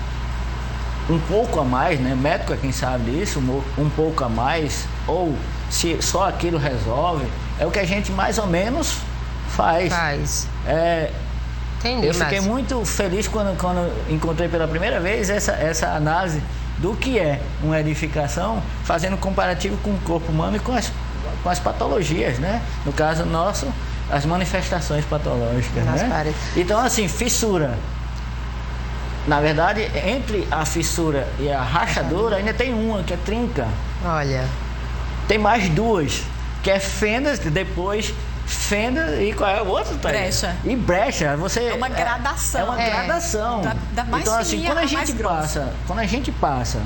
um pouco a mais, né? Médico é quem sabe disso, um pouco a mais, ou se só aquilo resolve, é o que a gente mais ou menos faz. Entendi, eu fiquei muito feliz quando encontrei pela primeira vez essa análise do que é uma edificação, fazendo comparativo com o corpo humano e com as patologias, né? No caso nosso, as manifestações patológicas, né? Então, assim, fissura. Na verdade, entre a fissura e a rachadura, ainda tem uma, que é trinca. Olha. Tem mais duas, que é fendas, depois fenda e qual é o outro? Brecha. E brecha. É uma gradação. É uma gradação. Da mais então, assim, fininha, quando a gente passa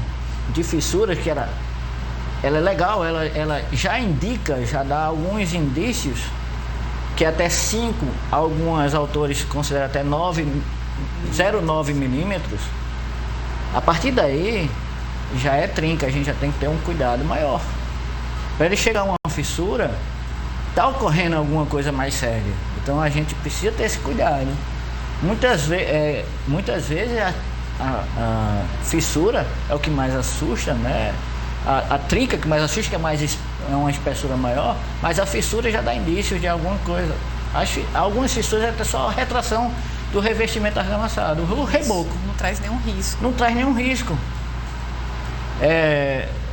de fissura, que ela é legal, ela já indica, já dá alguns indícios, que até 5, alguns autores consideram até 0,9 milímetros. A partir daí, já é trinca, a gente já tem que ter um cuidado maior. Para ele chegar a uma fissura, está ocorrendo alguma coisa mais séria. Então a gente precisa ter esse cuidado. Muitas vezes a fissura é o que mais assusta, né? A trinca que mais assusta, que é uma espessura maior, mas a fissura já dá indícios de alguma coisa. Algumas fissuras é até só a retração do revestimento argamassa, o reboco. Não traz nenhum risco. Não traz nenhum risco.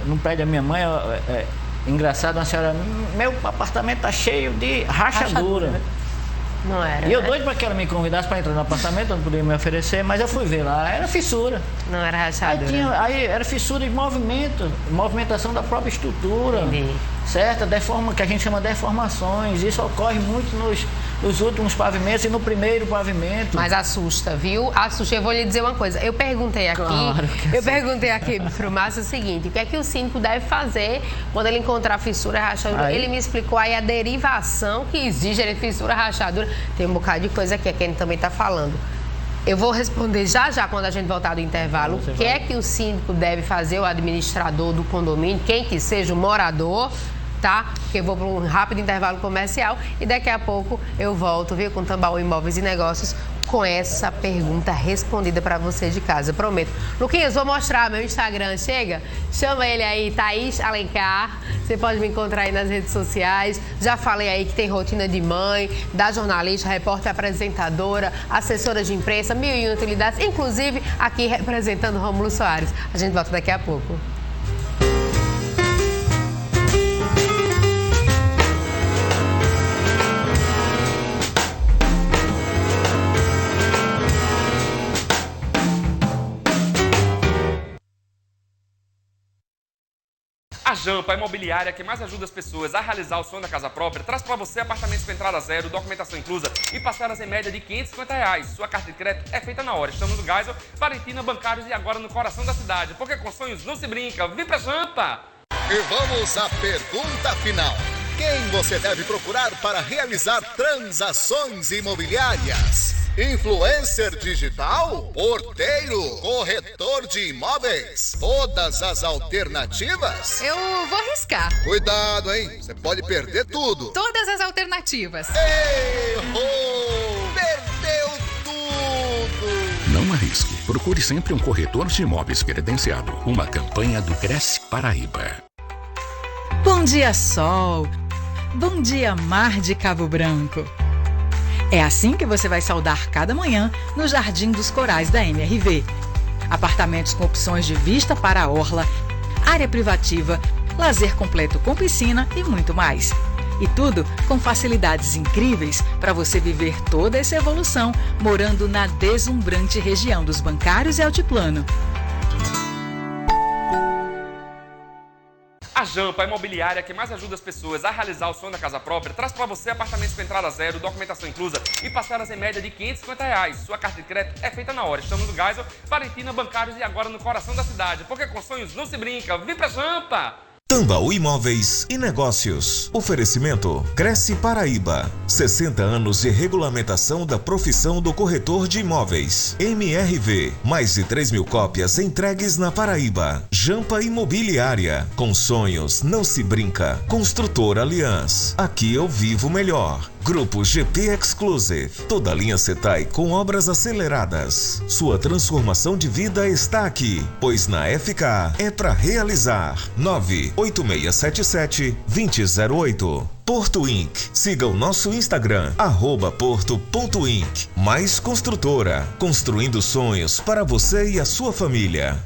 No prédio da minha mãe, engraçado, uma senhora, meu apartamento tá cheio de rachadura. Não era. E eu doido para que ela me convidasse para entrar no apartamento, não podia me oferecer, mas eu fui ver lá, era fissura. Não era rachadura. Aí era fissura de movimentação da própria estrutura. Entendi. Certo? Que a gente chama de deformações. Isso ocorre muito nos últimos pavimentos e no primeiro pavimento. Mas assusta, viu? Assusta. Eu vou lhe dizer uma coisa. Eu perguntei aqui pro Márcio o seguinte: o que é que o síndico deve fazer quando ele encontrar fissura, rachadura? Ele me explicou aí a derivação que exige de fissura, rachadura. Tem um bocado de coisa aqui que a gente também está falando. Eu vou responder já quando a gente voltar do intervalo. O que é que o síndico deve fazer, o administrador do condomínio, quem que seja o morador, tá? Porque eu vou para um rápido intervalo comercial e daqui a pouco eu volto, viu, com Tambaú Imóveis e Negócios, com essa pergunta respondida para você de casa, prometo. Luquinhas, vou mostrar meu Instagram, chega? Chama ele aí, Thaís Alencar. Você pode me encontrar aí nas redes sociais. Já falei aí que tem rotina de mãe, da jornalista, repórter, apresentadora, assessora de imprensa, 1001 utilidades, inclusive aqui representando Rômulo Soares. A gente volta daqui a pouco. A Jampa, a imobiliária que mais ajuda as pessoas a realizar o sonho da casa própria, traz para você apartamentos com entrada zero, documentação inclusa e parcelas em média de R$ 550. Sua carta de crédito é feita na hora. Estamos no Geisel, Valentina, Bancários e agora no coração da cidade. Porque com sonhos não se brinca. Vem pra Jampa! E vamos à pergunta final. Quem você deve procurar para realizar transações imobiliárias? Influencer digital? Porteiro? Corretor de imóveis? Todas as alternativas? Eu vou arriscar. Cuidado, hein? Você pode perder tudo. Todas as alternativas. Errou! Perdeu tudo! Não arrisque. Procure sempre um corretor de imóveis credenciado. Uma campanha do Cresce Paraíba. Bom dia, sol. Bom dia, mar de Cabo Branco. É assim que você vai saudar cada manhã no Jardim dos Corais da MRV. Apartamentos com opções de vista para a orla, área privativa, lazer completo com piscina e muito mais. E tudo com facilidades incríveis para você viver toda essa evolução morando na deslumbrante região dos Bancários e Altiplano. A Jampa, a imobiliária que mais ajuda as pessoas a realizar o sonho da casa própria, traz para você apartamentos com entrada zero, documentação inclusa e parcelas em média de R$ 550. Sua carta de crédito é feita na hora. Estamos no Geisel, Valentina, Bancários e agora no coração da cidade. Porque com sonhos não se brinca. Vem pra Jampa! Tambaú Imóveis e Negócios. Oferecimento Cresce Paraíba. 60 anos de regulamentação da profissão do corretor de imóveis. MRV. Mais de 3.000 cópias entregues na Paraíba. Jampa Imobiliária. Com sonhos não se brinca. Construtora Aliança. Aqui eu vivo melhor. Grupo GP Exclusive. Toda a linha Setai com obras aceleradas. Sua transformação de vida está aqui, pois na FK é para realizar. 98677-2008. Porto Inc. Siga o nosso Instagram, @porto.inc. Mais construtora. Construindo sonhos para você e a sua família.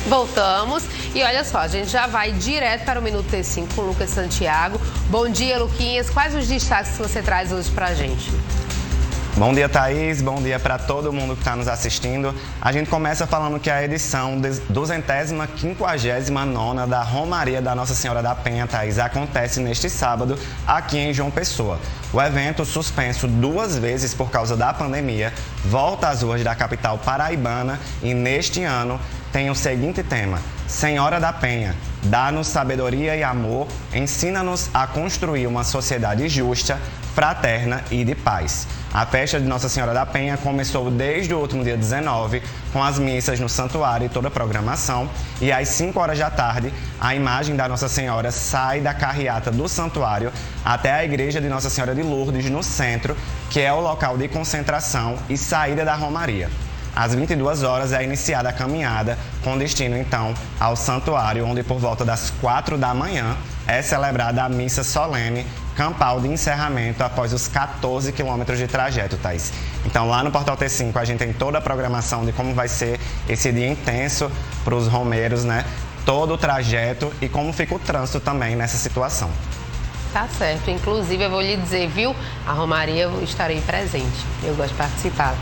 Voltamos e olha só, a gente já vai direto para o Minuto T5 com o Lucas Santiago. Bom dia, Luquinhas. Quais os destaques que você traz hoje pra gente? Bom dia, Thaís. Bom dia para todo mundo que está nos assistindo. A gente começa falando que a edição 259ª da Romaria da Nossa Senhora da Penha, Thaís, acontece neste sábado aqui em João Pessoa. O evento, suspenso 2 vezes por causa da pandemia, volta às ruas da capital paraibana e neste ano tem o seguinte tema: Senhora da Penha, dá-nos sabedoria e amor, ensina-nos a construir uma sociedade justa, fraterna e de paz. A festa de Nossa Senhora da Penha começou desde o último dia 19, com as missas no santuário e toda a programação, e às 5 horas da tarde, a imagem da Nossa Senhora sai da carreata do santuário até a igreja de Nossa Senhora de Lourdes, no centro, que é o local de concentração e saída da Romaria. Às 22 horas é iniciada a caminhada, com destino então ao santuário, onde por volta das 4 da manhã é celebrada a missa solene, campal de encerramento após os 14 quilômetros de trajeto, Thaís. Então lá no Portal T5 a gente tem toda a programação de como vai ser esse dia intenso para os romeiros, né? Todo o trajeto e como fica o trânsito também nessa situação. Tá certo. Inclusive, eu vou lhe dizer, viu? A Romaria eu estarei presente. Eu gosto de participar.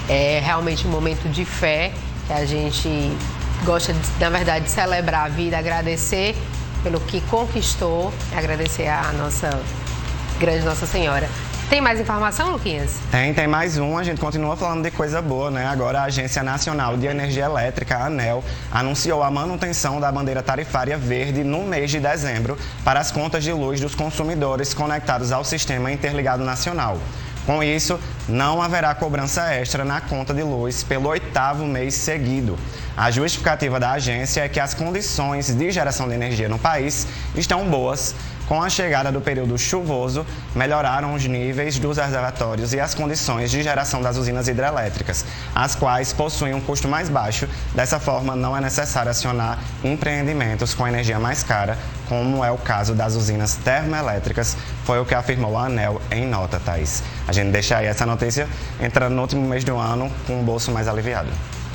É realmente um momento de fé que a gente gosta, na verdade, de celebrar a vida, agradecer pelo que conquistou, agradecer a nossa grande Nossa Senhora. Tem mais informação, Luquinhas? Tem mais um. A gente continua falando de coisa boa, né? Agora a Agência Nacional de Energia Elétrica, a ANEEL, anunciou a manutenção da bandeira tarifária verde no mês de dezembro para as contas de luz dos consumidores conectados ao Sistema Interligado Nacional. Com isso, não haverá cobrança extra na conta de luz pelo 8º mês seguido. A justificativa da agência é que as condições de geração de energia no país estão boas. Com a chegada do período chuvoso, melhoraram os níveis dos reservatórios e as condições de geração das usinas hidrelétricas, as quais possuem um custo mais baixo. Dessa forma, não é necessário acionar empreendimentos com energia mais cara, como é o caso das usinas termoelétricas, foi o que afirmou a ANEEL em nota, Thaís. A gente deixa aí essa notícia entrando no último mês do ano com o bolso mais aliviado.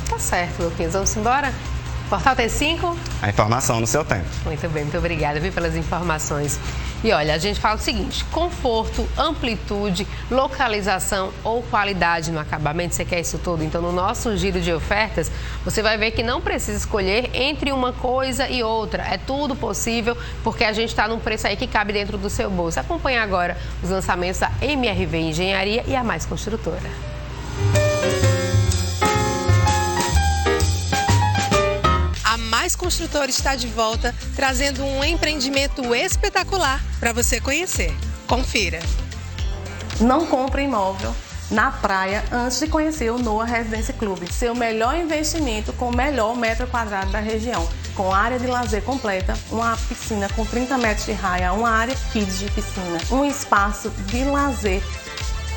Tá certo, Luquinhas. Vamos embora? Portal T5? A informação no seu tempo. Muito bem, muito obrigada, viu, pelas informações. E olha, a gente fala o seguinte: conforto, amplitude, localização ou qualidade no acabamento, você quer isso tudo? Então, no nosso giro de ofertas, você vai ver que não precisa escolher entre uma coisa e outra. É tudo possível, porque a gente está num preço aí que cabe dentro do seu bolso. Acompanhe agora os lançamentos da MRV Engenharia e a Mais Construtora. A Mais Construtora está de volta, trazendo um empreendimento espetacular para você conhecer. Confira. Não compre imóvel na praia antes de conhecer o Noah Residence Club. Seu melhor investimento com o melhor metro quadrado da região. Com área de lazer completa, uma piscina com 30 metros de raia, uma área kids de piscina, um espaço de lazer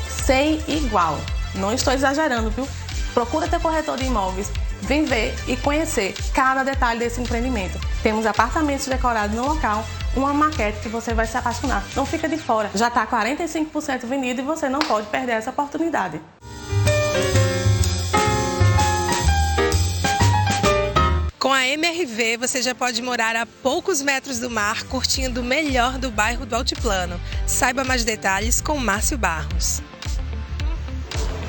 sem igual. Não estou exagerando, viu? Procura teu corretor de imóveis. Vem ver e conhecer cada detalhe desse empreendimento. Temos apartamentos decorados no local, uma maquete que você vai se apaixonar. Não fica de fora. Já está 45% vendido e você não pode perder essa oportunidade. Com a MRV, você já pode morar a poucos metros do mar, curtindo o melhor do bairro do Altiplano. Saiba mais detalhes com Márcio Barros.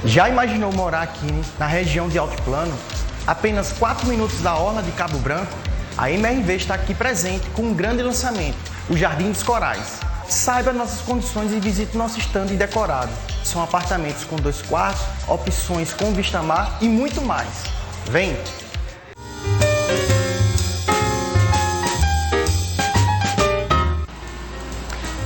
Já imaginou morar aqui na região de Altiplano? Apenas 4 minutos da orla de Cabo Branco? A MRV está aqui presente com um grande lançamento, o Jardim dos Corais. Saiba nossas condições e visite nosso estande decorado. São apartamentos com 2 quartos, opções com vista mar e muito mais. Vem!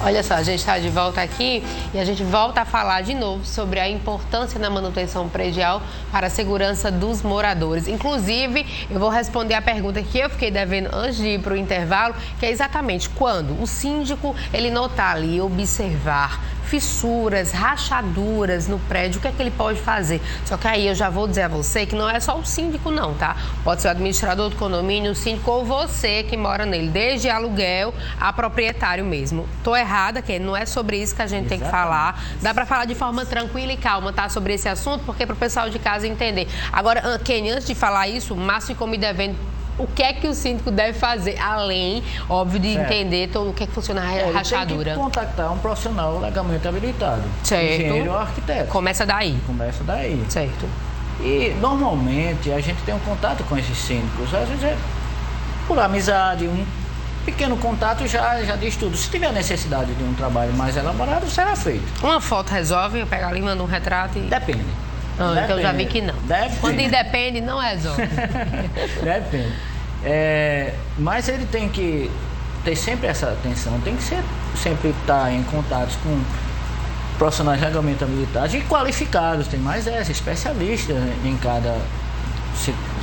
Olha só, a gente está de volta aqui e a gente volta a falar de novo sobre a importância da manutenção predial para a segurança dos moradores. Inclusive, eu vou responder a pergunta que eu fiquei devendo antes de ir para o intervalo, que é exatamente quando o síndico ele notar ali, observar fissuras, rachaduras no prédio, o que é que ele pode fazer? Só que aí eu já vou dizer a você que não é só o síndico não, tá? Pode ser o administrador do condomínio, o síndico ou você que mora nele, desde aluguel a proprietário mesmo. Tô errada, que não é sobre isso que a gente tem que falar. Dá para falar de forma tranquila e calma, tá? Sobre esse assunto, porque para o pessoal de casa entender. Agora, Kenny, antes de falar isso, o Márcio ficou me devendo o que é que o síndico deve fazer, além, óbvio, de entender todo o que é que funciona a rachadura. Tem que contactar um profissional legalmente habilitado. Certo. Engenheiro ou arquiteto. Começa daí. Começa daí. Certo. E, normalmente, a gente tem um contato com esses síndicos. Às vezes é por amizade, um pequeno contato já diz tudo. Se tiver necessidade de um trabalho mais elaborado, será feito. Uma foto resolve? Eu pego ali, mando um retrato e... Depende. Então eu já vi que não. Quando independe, não resolve. Depende. Mas ele tem que ter sempre essa atenção, tem que sempre estar em contato com profissionais legalmente habilitados e qualificados, tem mais especialistas em cada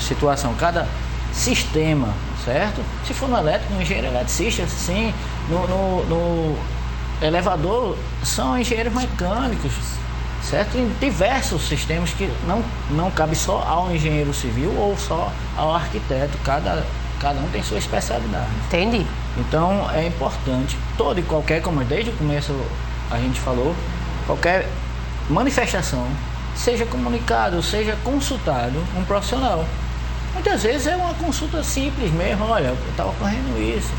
situação, cada sistema, certo? Se for no elétrico, no engenheiro eletricista, sim. No elevador, são engenheiros mecânicos, certo? Em diversos sistemas que não cabe só ao engenheiro civil ou só ao arquiteto, cada um tem sua especialidade. Entendi. Então é importante, todo e qualquer, como desde o começo a gente falou, qualquer manifestação, seja comunicado, seja consultado um profissional. Muitas vezes é uma consulta simples mesmo, olha, está ocorrendo isso.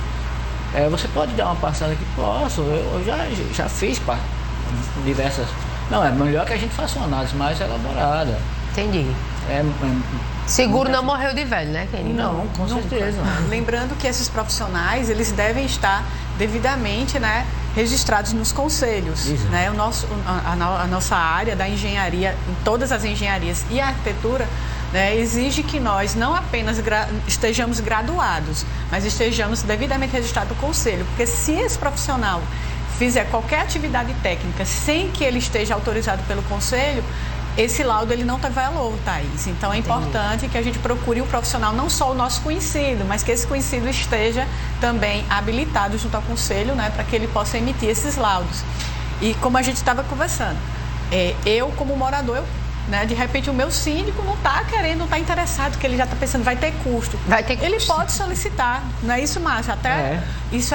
Você pode dar uma passada aqui? Posso, eu já fiz diversas... Não, é melhor que a gente faça uma análise mais elaborada. Entendi. Seguro não morreu de velho, né, Kenny? Não, com certeza. Lembrando que esses profissionais, eles devem estar devidamente, né, registrados nos conselhos. Né? A nossa área da engenharia, em todas as engenharias e a arquitetura, né, exige que nós não apenas estejamos graduados, mas estejamos devidamente registrados no conselho. Porque se esse profissional fizer qualquer atividade técnica sem que ele esteja autorizado pelo conselho, esse laudo ele não tem valor, Thaís. Então é importante que a gente procure um profissional, não só o nosso conhecido, mas que esse conhecido esteja também habilitado junto ao conselho, né, para que ele possa emitir esses laudos. E como a gente estava conversando, eu como morador, né, de repente o meu síndico não está querendo, não está interessado, porque ele já está pensando, vai ter custo. Ele pode solicitar, não é isso, Márcio? Até isso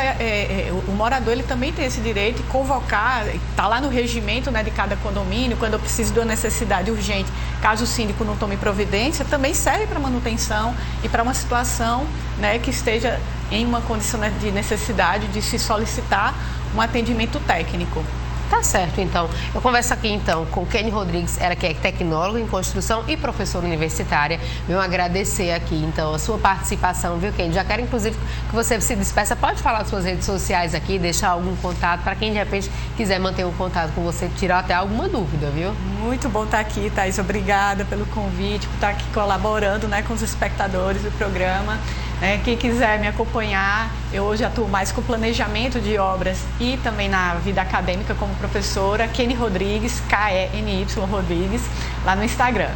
o morador ele também tem esse direito de convocar, está lá no regimento, né, de cada condomínio, quando eu preciso de uma necessidade urgente, caso o síndico não tome providência, também serve para manutenção e para uma situação, né, que esteja em uma condição de necessidade de se solicitar um atendimento técnico. Tá certo, então. Eu converso aqui, então, com Kenny Rodrigues, ela que é tecnóloga em construção e professora universitária. Venho agradecer aqui, então, a sua participação, viu, Kenny? Já quero, inclusive, que você se despeça. Pode falar das suas redes sociais aqui, deixar algum contato para quem, de repente, quiser manter um contato com você, tirar até alguma dúvida, viu? Muito bom estar aqui, Thaís. Obrigada pelo convite, por estar aqui colaborando, né, com os espectadores do programa. Quem quiser me acompanhar, eu hoje atuo mais com planejamento de obras e também na vida acadêmica como professora, Kenny Rodrigues, K-E-N-Y Rodrigues, lá no Instagram.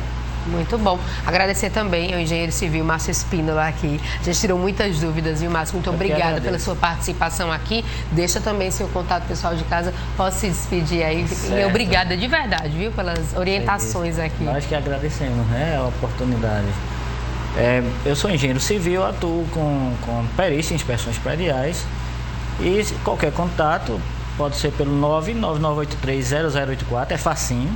Muito bom. Agradecer também ao engenheiro civil Márcio Espínola aqui. A gente tirou muitas dúvidas, viu, Márcio? Muito obrigada pela sua participação aqui. Deixa também seu contato pessoal de casa. Posso se despedir aí. E obrigada de verdade, viu, pelas orientações aqui. Nós que agradecemos, né, a oportunidade. Eu sou engenheiro civil, atuo com perícia em inspeções prediais e qualquer contato pode ser pelo 999830084, é facinho.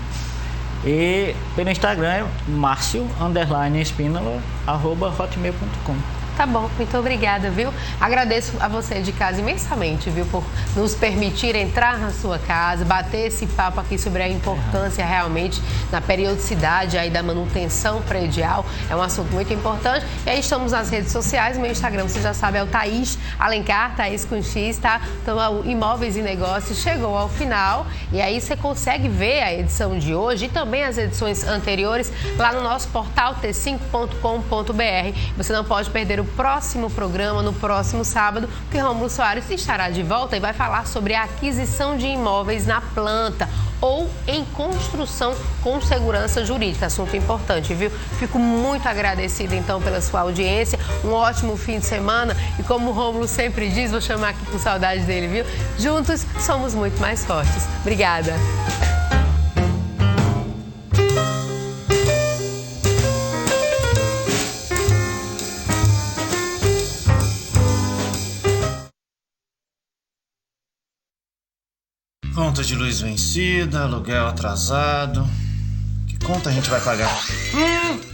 E pelo Instagram é Márcio_Espínola @hotmail.com. Tá bom, muito obrigada, viu? Agradeço a você de casa imensamente, viu, por nos permitir entrar na sua casa, bater esse papo aqui sobre a importância realmente na periodicidade aí da manutenção predial. É um assunto muito importante. E aí estamos nas redes sociais, meu Instagram, você já sabe, é o Thaís Alencar, Thaís com X, tá? Então, o Imóveis e Negócios chegou ao final e aí você consegue ver a edição de hoje e também as edições anteriores lá no nosso portal t5.com.br. Você não pode perder o próximo programa no próximo sábado, porque Rômulo Soares estará de volta e vai falar sobre a aquisição de imóveis na planta ou em construção com segurança jurídica. Assunto importante, viu? Fico muito agradecida, então, pela sua audiência. Um ótimo fim de semana. E como o Rômulo sempre diz, vou chamar aqui com saudade dele, viu? Juntos somos muito mais fortes. Obrigada. Conta de luz vencida, aluguel atrasado. Que conta a gente vai pagar?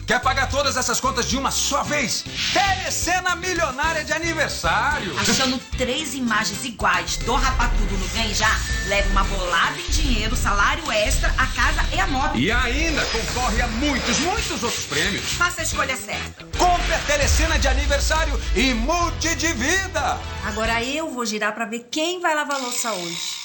Quer pagar todas essas contas de uma só vez? Telecena Milionária de aniversário! Achando 3 imagens iguais do Rapatudo no Vem Já, leva uma bolada em dinheiro, salário extra, a casa e a moto. E ainda concorre a muitos outros prêmios. Faça a escolha certa. Compre a Telecena de aniversário e mude de vida! Agora eu vou girar pra ver quem vai lavar a louça hoje.